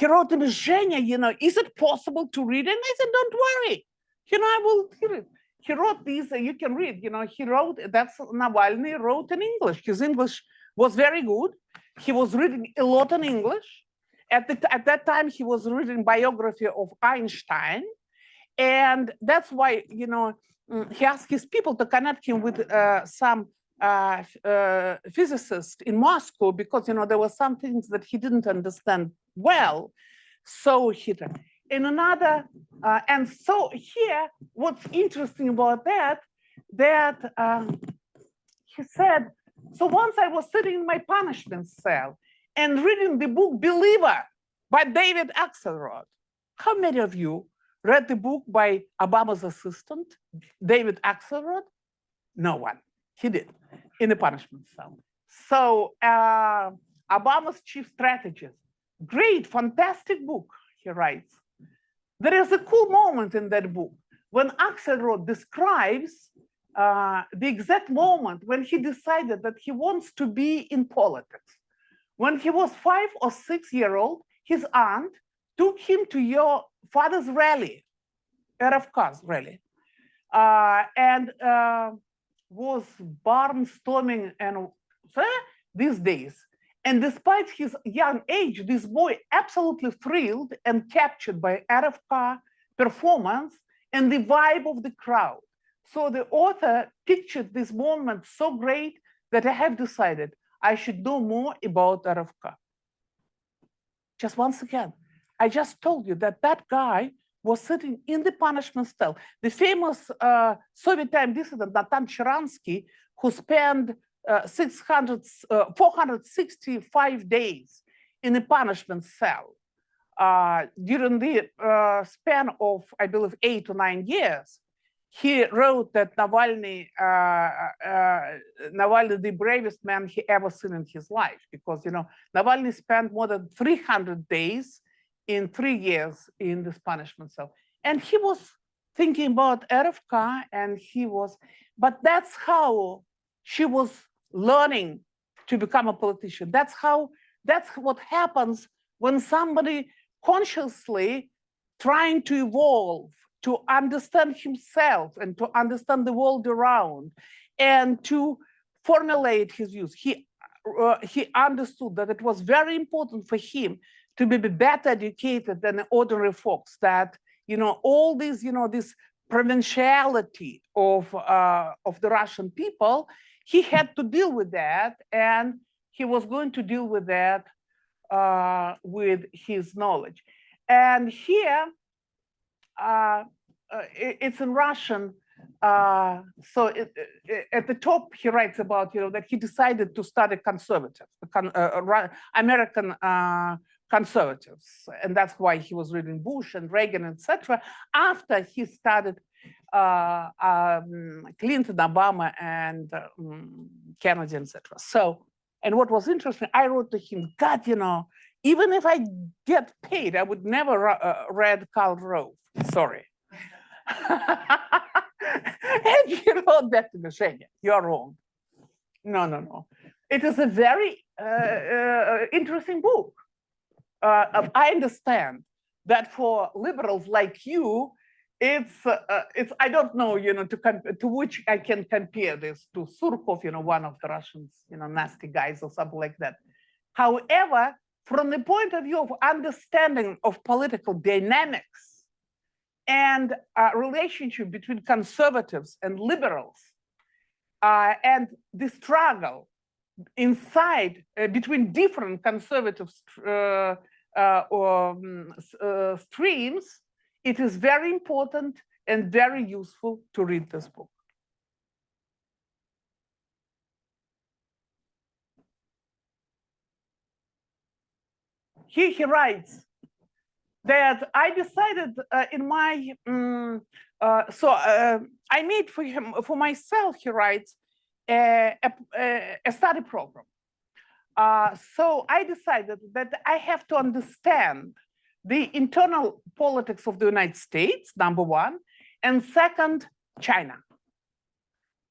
wrote to me, Zhenya, is it possible to read? And I said, don't worry, I will hear it. He wrote these, you can read, he wrote, that's Navalny wrote in English. His English was very good. He was reading a lot in English. At that time, he was reading biography of Einstein. And that's why, he asked his people to connect him with some physicist in Moscow, because, there were some things that he didn't understand well. So he in another, and so here, what's interesting about that he said, so once I was sitting in my punishment cell and reading the book Believer by David Axelrod. How many of you read the book by Obama's assistant, David Axelrod? No one. He did, in the punishment cell. So Obama's chief strategist, great, fantastic book, he writes. There is a cool moment in that book when Axelrod describes the exact moment when he decided that he wants to be in politics. When he was 5 or 6 years old, his aunt took him to your father's rally, RFK's rally, and was barnstorming and these days. And despite his young age, this boy absolutely thrilled and captured by RFK performance and the vibe of the crowd. So the author pictured this moment so great that I have decided I should know more about RFK. Just once again, I just told you that that guy was sitting in the punishment cell. The famous Soviet time dissident Natan Sharansky, who spent 465 days in a punishment cell during the span of, I believe, 8 to 9 years. He wrote that Navalny, the bravest man he ever seen in his life, because Navalny spent more than 300 days in 3 years in this punishment cell, and he was thinking about RFK, and but that's how she was learning to become a politician. That's what happens when somebody consciously trying to evolve, to understand himself and to understand the world around and to formulate his views. He understood that it was very important for him to be better educated than ordinary folks, that, all these, this provinciality of the Russian people, he had to deal with that, and he was going to deal with that with his knowledge. And here, it's in Russian. So at the top, he writes about, that he decided to study conservative, American conservatives, and that's why he was reading Bush and Reagan, etc. After he started Clinton, Obama, and Kennedy, etc. So, and what was interesting, I wrote to him, God, you know, even if I get paid, I would never read Karl Rove. Sorry. And he wrote back to me, Zhenya, you're wrong. No. It is a very interesting book. I understand that for liberals like you, it's I don't know, you know, to which I can compare this to Surkov, you know, one of the Russians, you know, nasty guys or something like that. However, from the point of view of understanding of political dynamics and relationship between conservatives and liberals, and the struggle inside between different conservative streams, it is very important and very useful to read this book. Here he writes that I decided in my, I made for myself, he writes, a study program. So I decided that I have to understand the internal politics of the United States, number one, and second, China.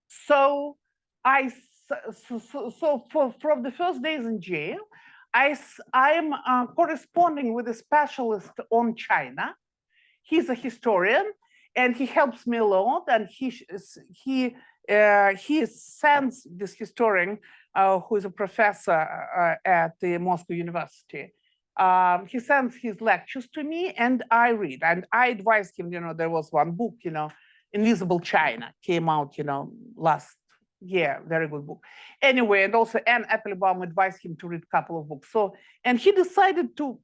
So from the first days in jail, I'm corresponding with a specialist on China. He's a historian, and he helps me a lot. And he sends this historian, who is a professor at the Moscow University. He sends his lectures to me, and I read. And I advised him, you know, there was one book, you know, Invisible China, came out, you know, last year, very good book. Anyway, and also Anne Applebaum advised him to read a couple of books. So, and he decided to,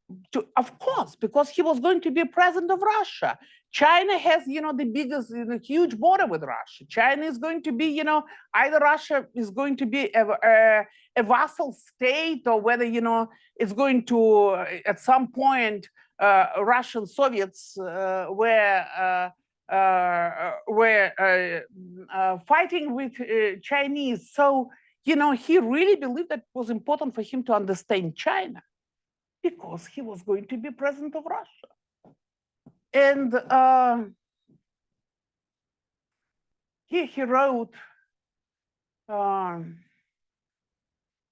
of course, because he was going to be president of Russia. China has, you know, the biggest, you know, huge border with Russia. China is going to be, you know, either Russia is going to be a vassal state, or whether, you know, it's going to, at some point, Russian Soviets were fighting with Chinese. So, you know, he really believed that it was important for him to understand China because he was going to be president of Russia. And he wrote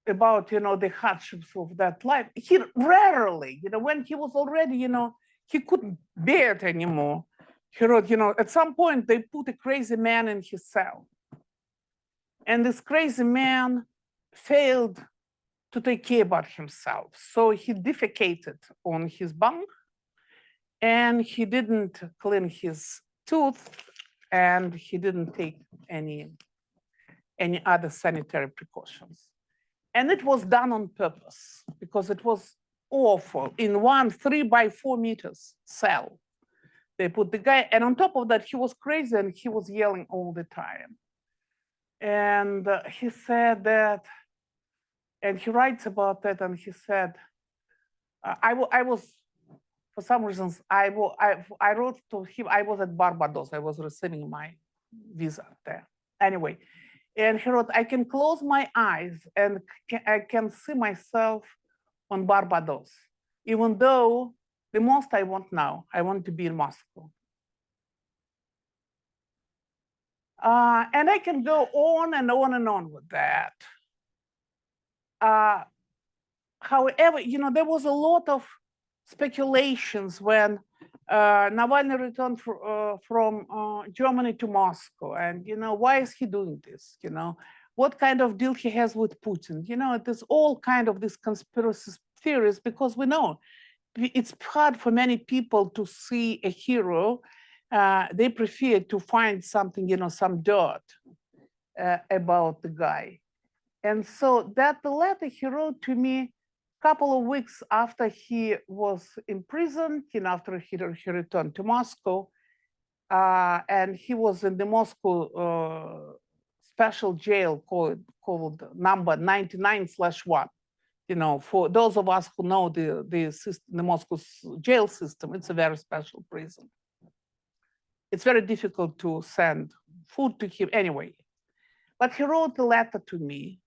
about, you know, the hardships of that life. He rarely, you know, when he was already, you know, he couldn't bear it anymore. He wrote, you know, at some point they put a crazy man in his cell. And this crazy man failed to take care about himself. So he defecated on his bunk, and he didn't clean his tooth, and he didn't take any other sanitary precautions. And it was done on purpose because it was awful. In one 3x4 meters cell, they put the guy, and on top of that, he was crazy and he was yelling all the time. And he said that, and he writes about that, and he said, I was, for some reasons, I wrote to him, I was at Barbados, I was receiving my visa there. Anyway, and he wrote, I can close my eyes and I can see myself on Barbados, even though the most I want now, I want to be in Moscow. And I can go on and on and on with that. However, you know, there was a lot of speculations when Navalny returned from Germany to Moscow. And, you know, why is he doing this? You know, what kind of deal he has with Putin? You know, it is all kind of these conspiracy theories, because we know it's hard for many people to see a hero. They prefer to find something, you know, some dirt about the guy. And so that the letter he wrote to me a couple of weeks after he was imprisoned, you know, after he returned to Moscow, and he was in the Moscow special jail called number 99/1. You know, for those of us who know the Moscow jail system, it's a very special prison. It's very difficult to send food to him anyway. But he wrote a letter to me,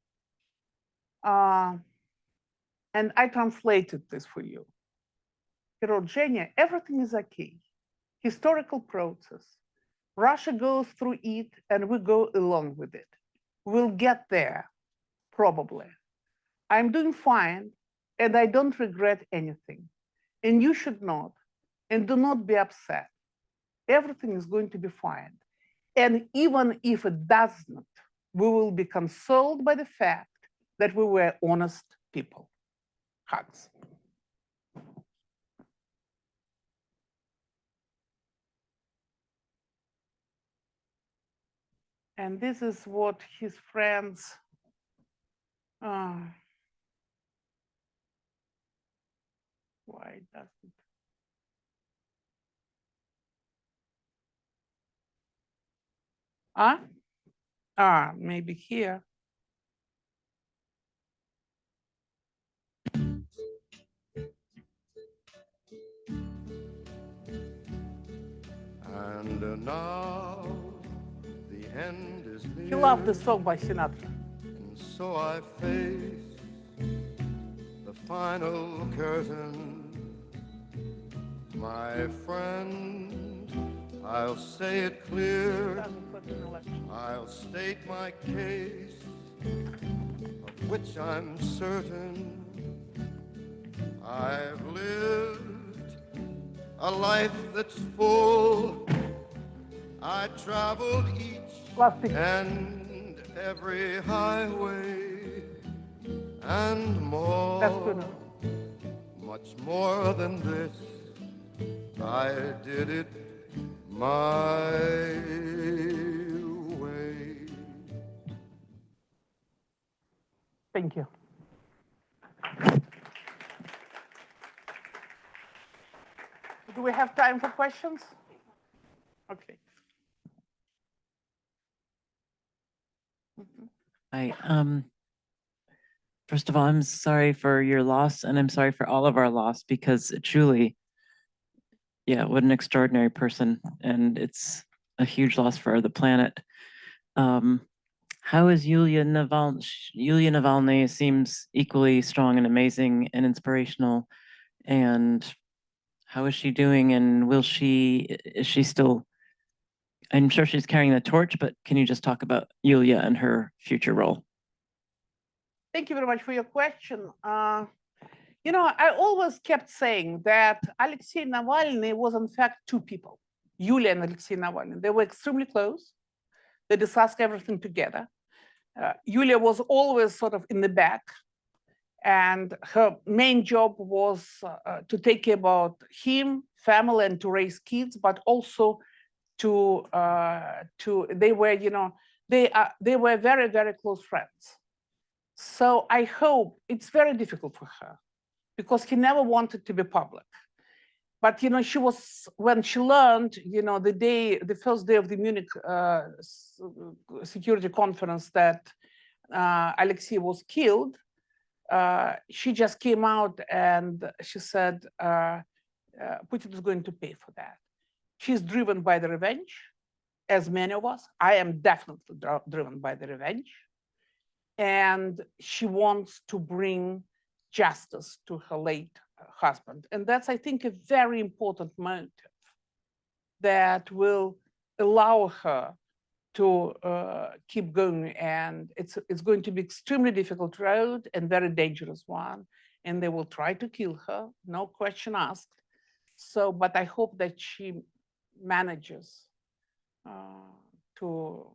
and I translated this for you. He wrote, Zhenya, everything is okay. Historical process. Russia goes through it and we go along with it. We'll get there, probably. I'm doing fine and I don't regret anything. And you should not. And do not be upset. Everything is going to be fine. And even if it does not, we will be consoled by the fact that we were honest people. Hugs. And this is what his friends why doesn't maybe here. And now the end is near. He loved the song by Sinatra. And so I face the final curtain. My friend, I'll say it clear. I'll state my case, of which I'm certain. I've lived a life that's full. I traveled each and every highway and more. That's good. Much more than this, I did it my way. Thank you. Do we have time for questions? Okay. Hi. First of all, I'm sorry for your loss, and I'm sorry for all of our loss, because truly, yeah, what an extraordinary person, and it's a huge loss for the planet. How is Yulia Navalny? Yulia Navalny seems equally strong and amazing and inspirational. And how is she doing? And is she still, I'm sure she's carrying the torch, but can you just talk about Yulia and her future role? Thank you very much for your question. You know, I always kept saying that Alexei Navalny was in fact two people, Yulia and Alexei Navalny. They were extremely close. They discussed everything together. Yulia was always sort of in the back, and her main job was to take care about him, family, and to raise kids, but also they were, you know, they were very, very close friends. So I hope it's very difficult for her because he never wanted to be public. But, you know, she was, when she learned, you know, the first day of the Munich security conference that Alexei was killed, she just came out and she said, Putin is going to pay for that. She's driven by the revenge, as many of us. I am definitely driven by the revenge. And she wants to bring justice to her late husband. And that's, I think, a very important motive that will allow her to keep going. And it's going to be extremely difficult road and very dangerous one. And they will try to kill her, no question asked. So, but I hope that she manages to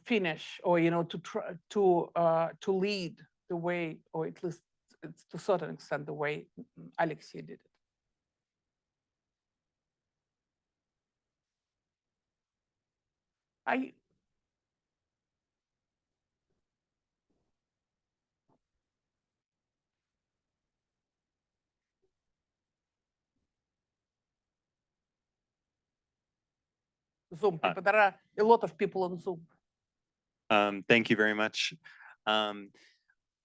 finish, or, you know, to try to lead the way, or at least to a certain extent the way Alexei did it. Zoom, but there are a lot of people on Zoom. Thank you very much.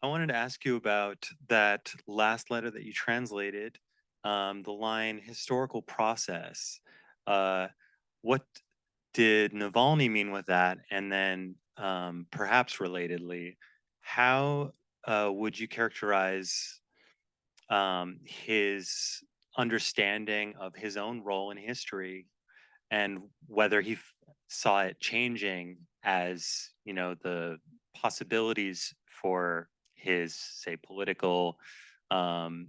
I wanted to ask you about that last letter that you translated. the line historical process. What did Navalny mean with that? And then perhaps relatedly, how would you characterize his understanding of his own role in history and whether he saw it changing as, you know, the possibilities for his, say, political, you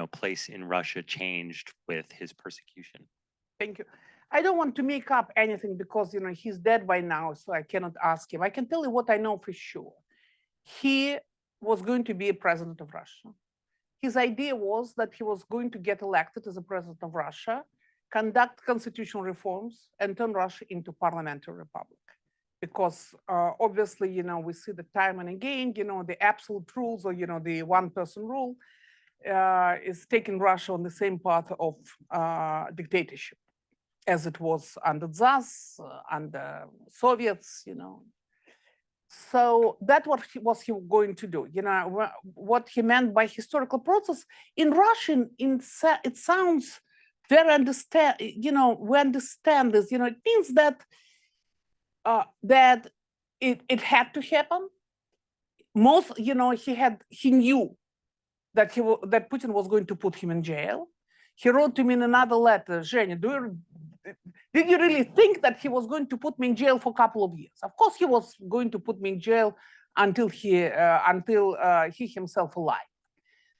know, place in Russia changed with his persecution? Thank you. I don't want to make up anything because, you know, he's dead by now, so I cannot ask him. I can tell you what I know for sure. He was going to be a president of Russia. His idea was that he was going to get elected as a president of Russia, conduct constitutional reforms, and turn Russia into parliamentary republic. Because obviously, you know, we see the time and again, you know, the absolute rules or, you know, the one-person rule is taking Russia on the same path of dictatorship as it was under Tsars, under Soviets, you know. So that's what was he going to do. You know, what he meant by historical process in Russian, it sounds very you know, we understand this, you know, it means that that it had to happen. Most, you know, he knew that that Putin was going to put him in jail. He wrote to me in another letter, Zhenya, did you really think that he was going to put me in jail for a couple of years? Of course, he was going to put me in jail until he himself alive.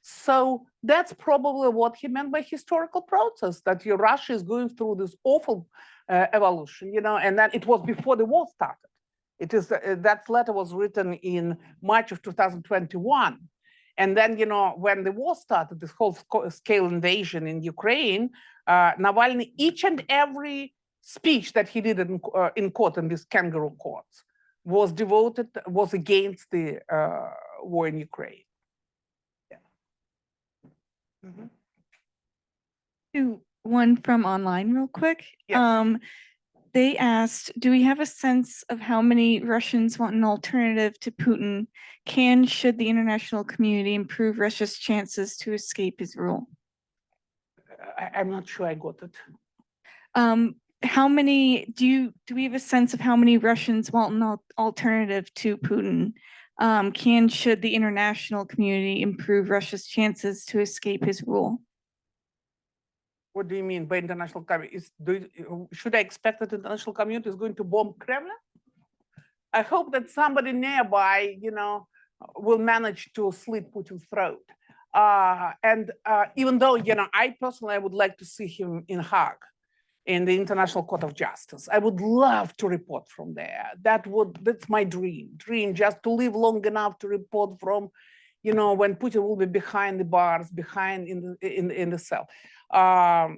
So that's probably what he meant by historical process, that Russia is going through this awful evolution, you know, and then it was before the war started. It is that letter was written in March of 2021. And then, you know, when the war started, this whole scale invasion in Ukraine, Navalny, each and every speech that he did in court, in these kangaroo courts, was against the war in Ukraine. Yeah. Mm-hmm. Do one from online real quick. Yes. They asked, do we have a sense of how many Russians want an alternative to Putin? Should the international community improve Russia's chances to escape his rule? I'm not sure I got it. How many, do we have a sense of how many Russians want an alternative to Putin? Should the international community improve Russia's chances to escape his rule? What do you mean by international community? Should I expect that the international community is going to bomb Kremlin? I hope that somebody nearby, you know, will manage to slit Putin's throat. Even though, you know, I personally would like to see him in Hague, in the International Court of Justice. I would love to report from there. That's my dream, just to live long enough to report from, you know, when Putin will be behind the bars, behind in the cell. I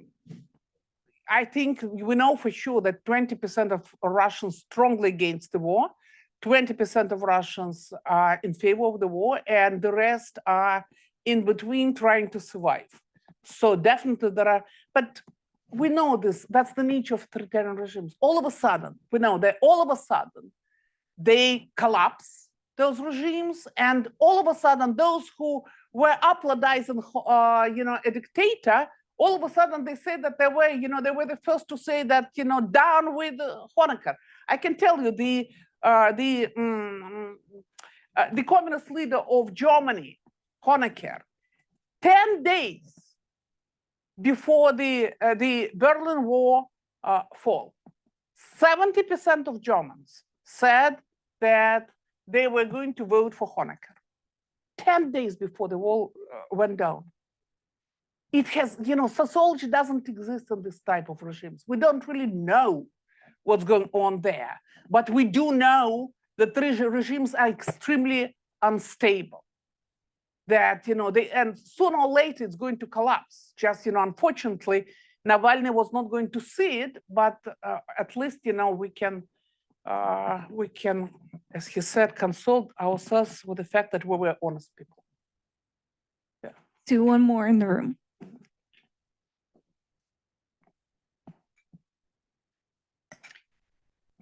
think we know for sure that 20% of Russians strongly against the war, 20% of Russians are in favor of the war, and the rest are in between trying to survive. So definitely there are, but we know this, that's the nature of authoritarian regimes. All of a sudden, we know that all of a sudden, they collapse, those regimes, and all of a sudden, those who were applauding, you know, a dictator, all of a sudden they say that they were, you know, they were the first to say that, you know, down with Honecker. I can tell you the communist leader of Germany, Honecker, 10 days before the Berlin Wall fall, 70% of Germans said that they were going to vote for Honecker. 10 days before the wall went down. It has, you know, sociology doesn't exist in this type of regimes. We don't really know what's going on there, but we do know that regimes are extremely unstable. That, you know, and sooner or later it's going to collapse. Just, you know, unfortunately, Navalny was not going to see it, but at least, you know, we can, as he said, console ourselves with the fact that we were honest people. Yeah. Do one more in the room.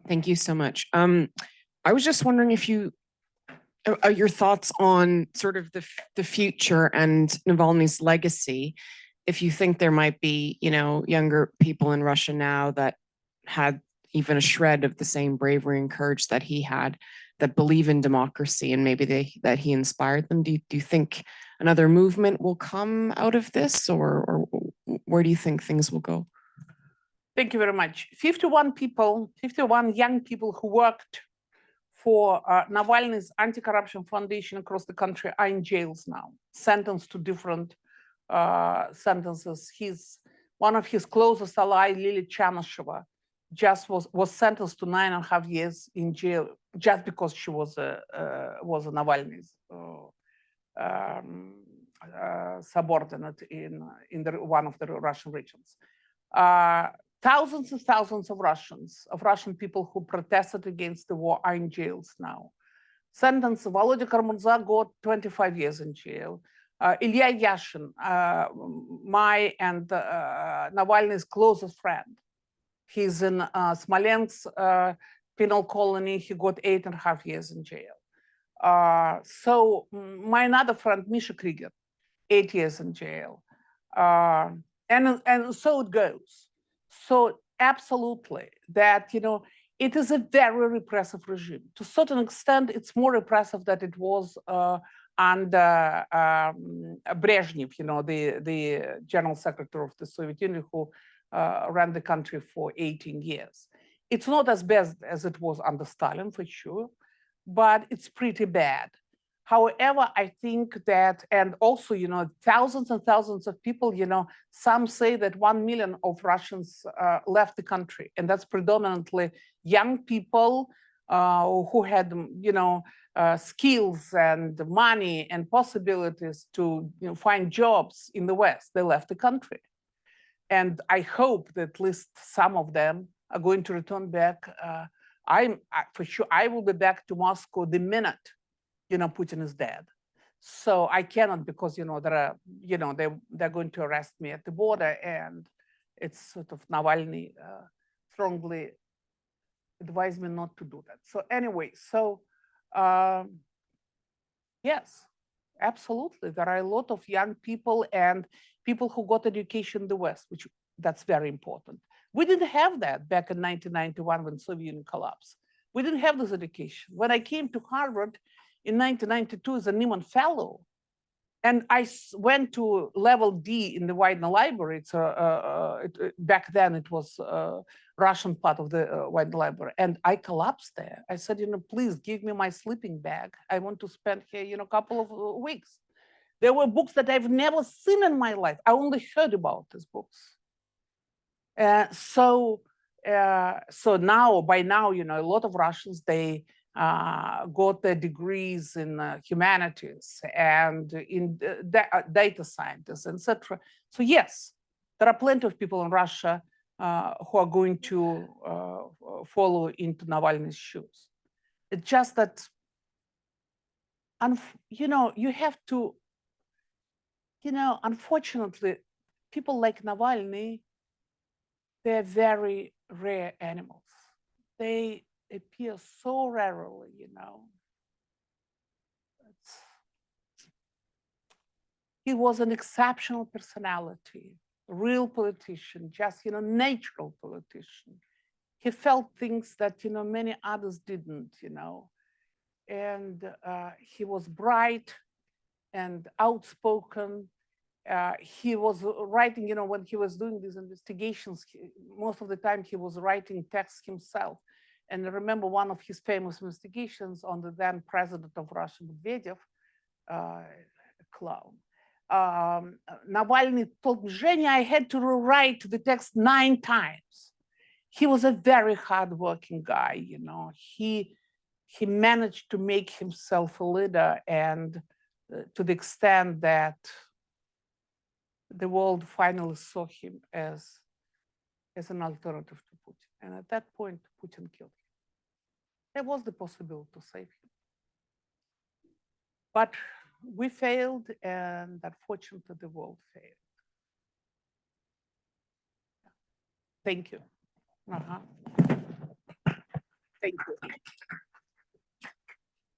Thank you so much. I was just wondering if you are your thoughts on sort of the future and Navalny's legacy? If you think there might be, younger people in Russia now that had even a shred of the same bravery and courage that he had, that believe in democracy, and maybe that he inspired them. Do you think another movement will come out of this, or where do you think things will go? Thank you very much. 51 young people who worked for Navalny's anti-corruption foundation across the country are in jails now, sentenced to different sentences. One of his closest ally, Lily Chanisheva, just was sentenced to 9.5 years in jail just because she was a Navalny's subordinate in one of the Russian regions. Thousands and thousands of Russian people who protested against the war are in jails now. Sentence: Volodya Karmurza got 25 years in jail. Ilya Yashin, my and Navalny's closest friend, he's in Smolensk penal colony. He got 8.5 years in jail. So my another friend, Misha Krieger, 8 years in jail. And so it goes. So absolutely that, it is a very repressive regime. To a certain extent, it's more repressive than it was under Brezhnev, the general secretary of the Soviet Union, who ran the country for 18 years. It's not as bad as it was under Stalin, for sure, but it's pretty bad. However, I think that, and also, thousands and thousands of people, some say that 1 million of Russians left the country, and that's predominantly young people who had, skills and money and possibilities to find jobs in the West. They left the country. And I hope that at least some of them are going to return back. For sure, I will be back to Moscow the minute Putin is dead. So I cannot, because they're going to arrest me at the border, and it's sort of Navalny strongly advised me not to do that. So anyway, yes, absolutely, there are a lot of young people and people who got education in the West, which that's very important. We didn't have that back in 1991 when Soviet Union collapsed. We didn't have this education. When I came to Harvard in 1992 as a Nieman Fellow, and I went to level D in the Widener Library. Back then it was Russian part of the Widener Library, and I collapsed there. I said, please give me my sleeping bag. I want to spend here, a couple of weeks. There were books that I've never seen in my life. I only heard about these books. So now, by now, a lot of Russians, they got their degrees in humanities and in data scientists, etc. So yes, there are plenty of people in Russia who are going to follow into Navalny's shoes. It's just that, you have to, unfortunately, people like Navalny, they're very rare animals. They appear so rarely, He was an exceptional personality, real politician, just, natural politician. He felt things that, many others didn't, and he was bright and outspoken. He was writing, when he was doing these investigations, most of the time he was writing texts himself. And I remember one of his famous investigations on the then president of Russia, Medvedev, clown. Navalny told me, Zhenya, I had to rewrite the text 9 times. He was a very hardworking guy, He managed to make himself a leader, and to the extent that the world finally saw him as an alternative to Putin. And at that point, Putin killed him. There was the possibility to save him. But we failed, and unfortunately, the world failed. Thank you. Thank you.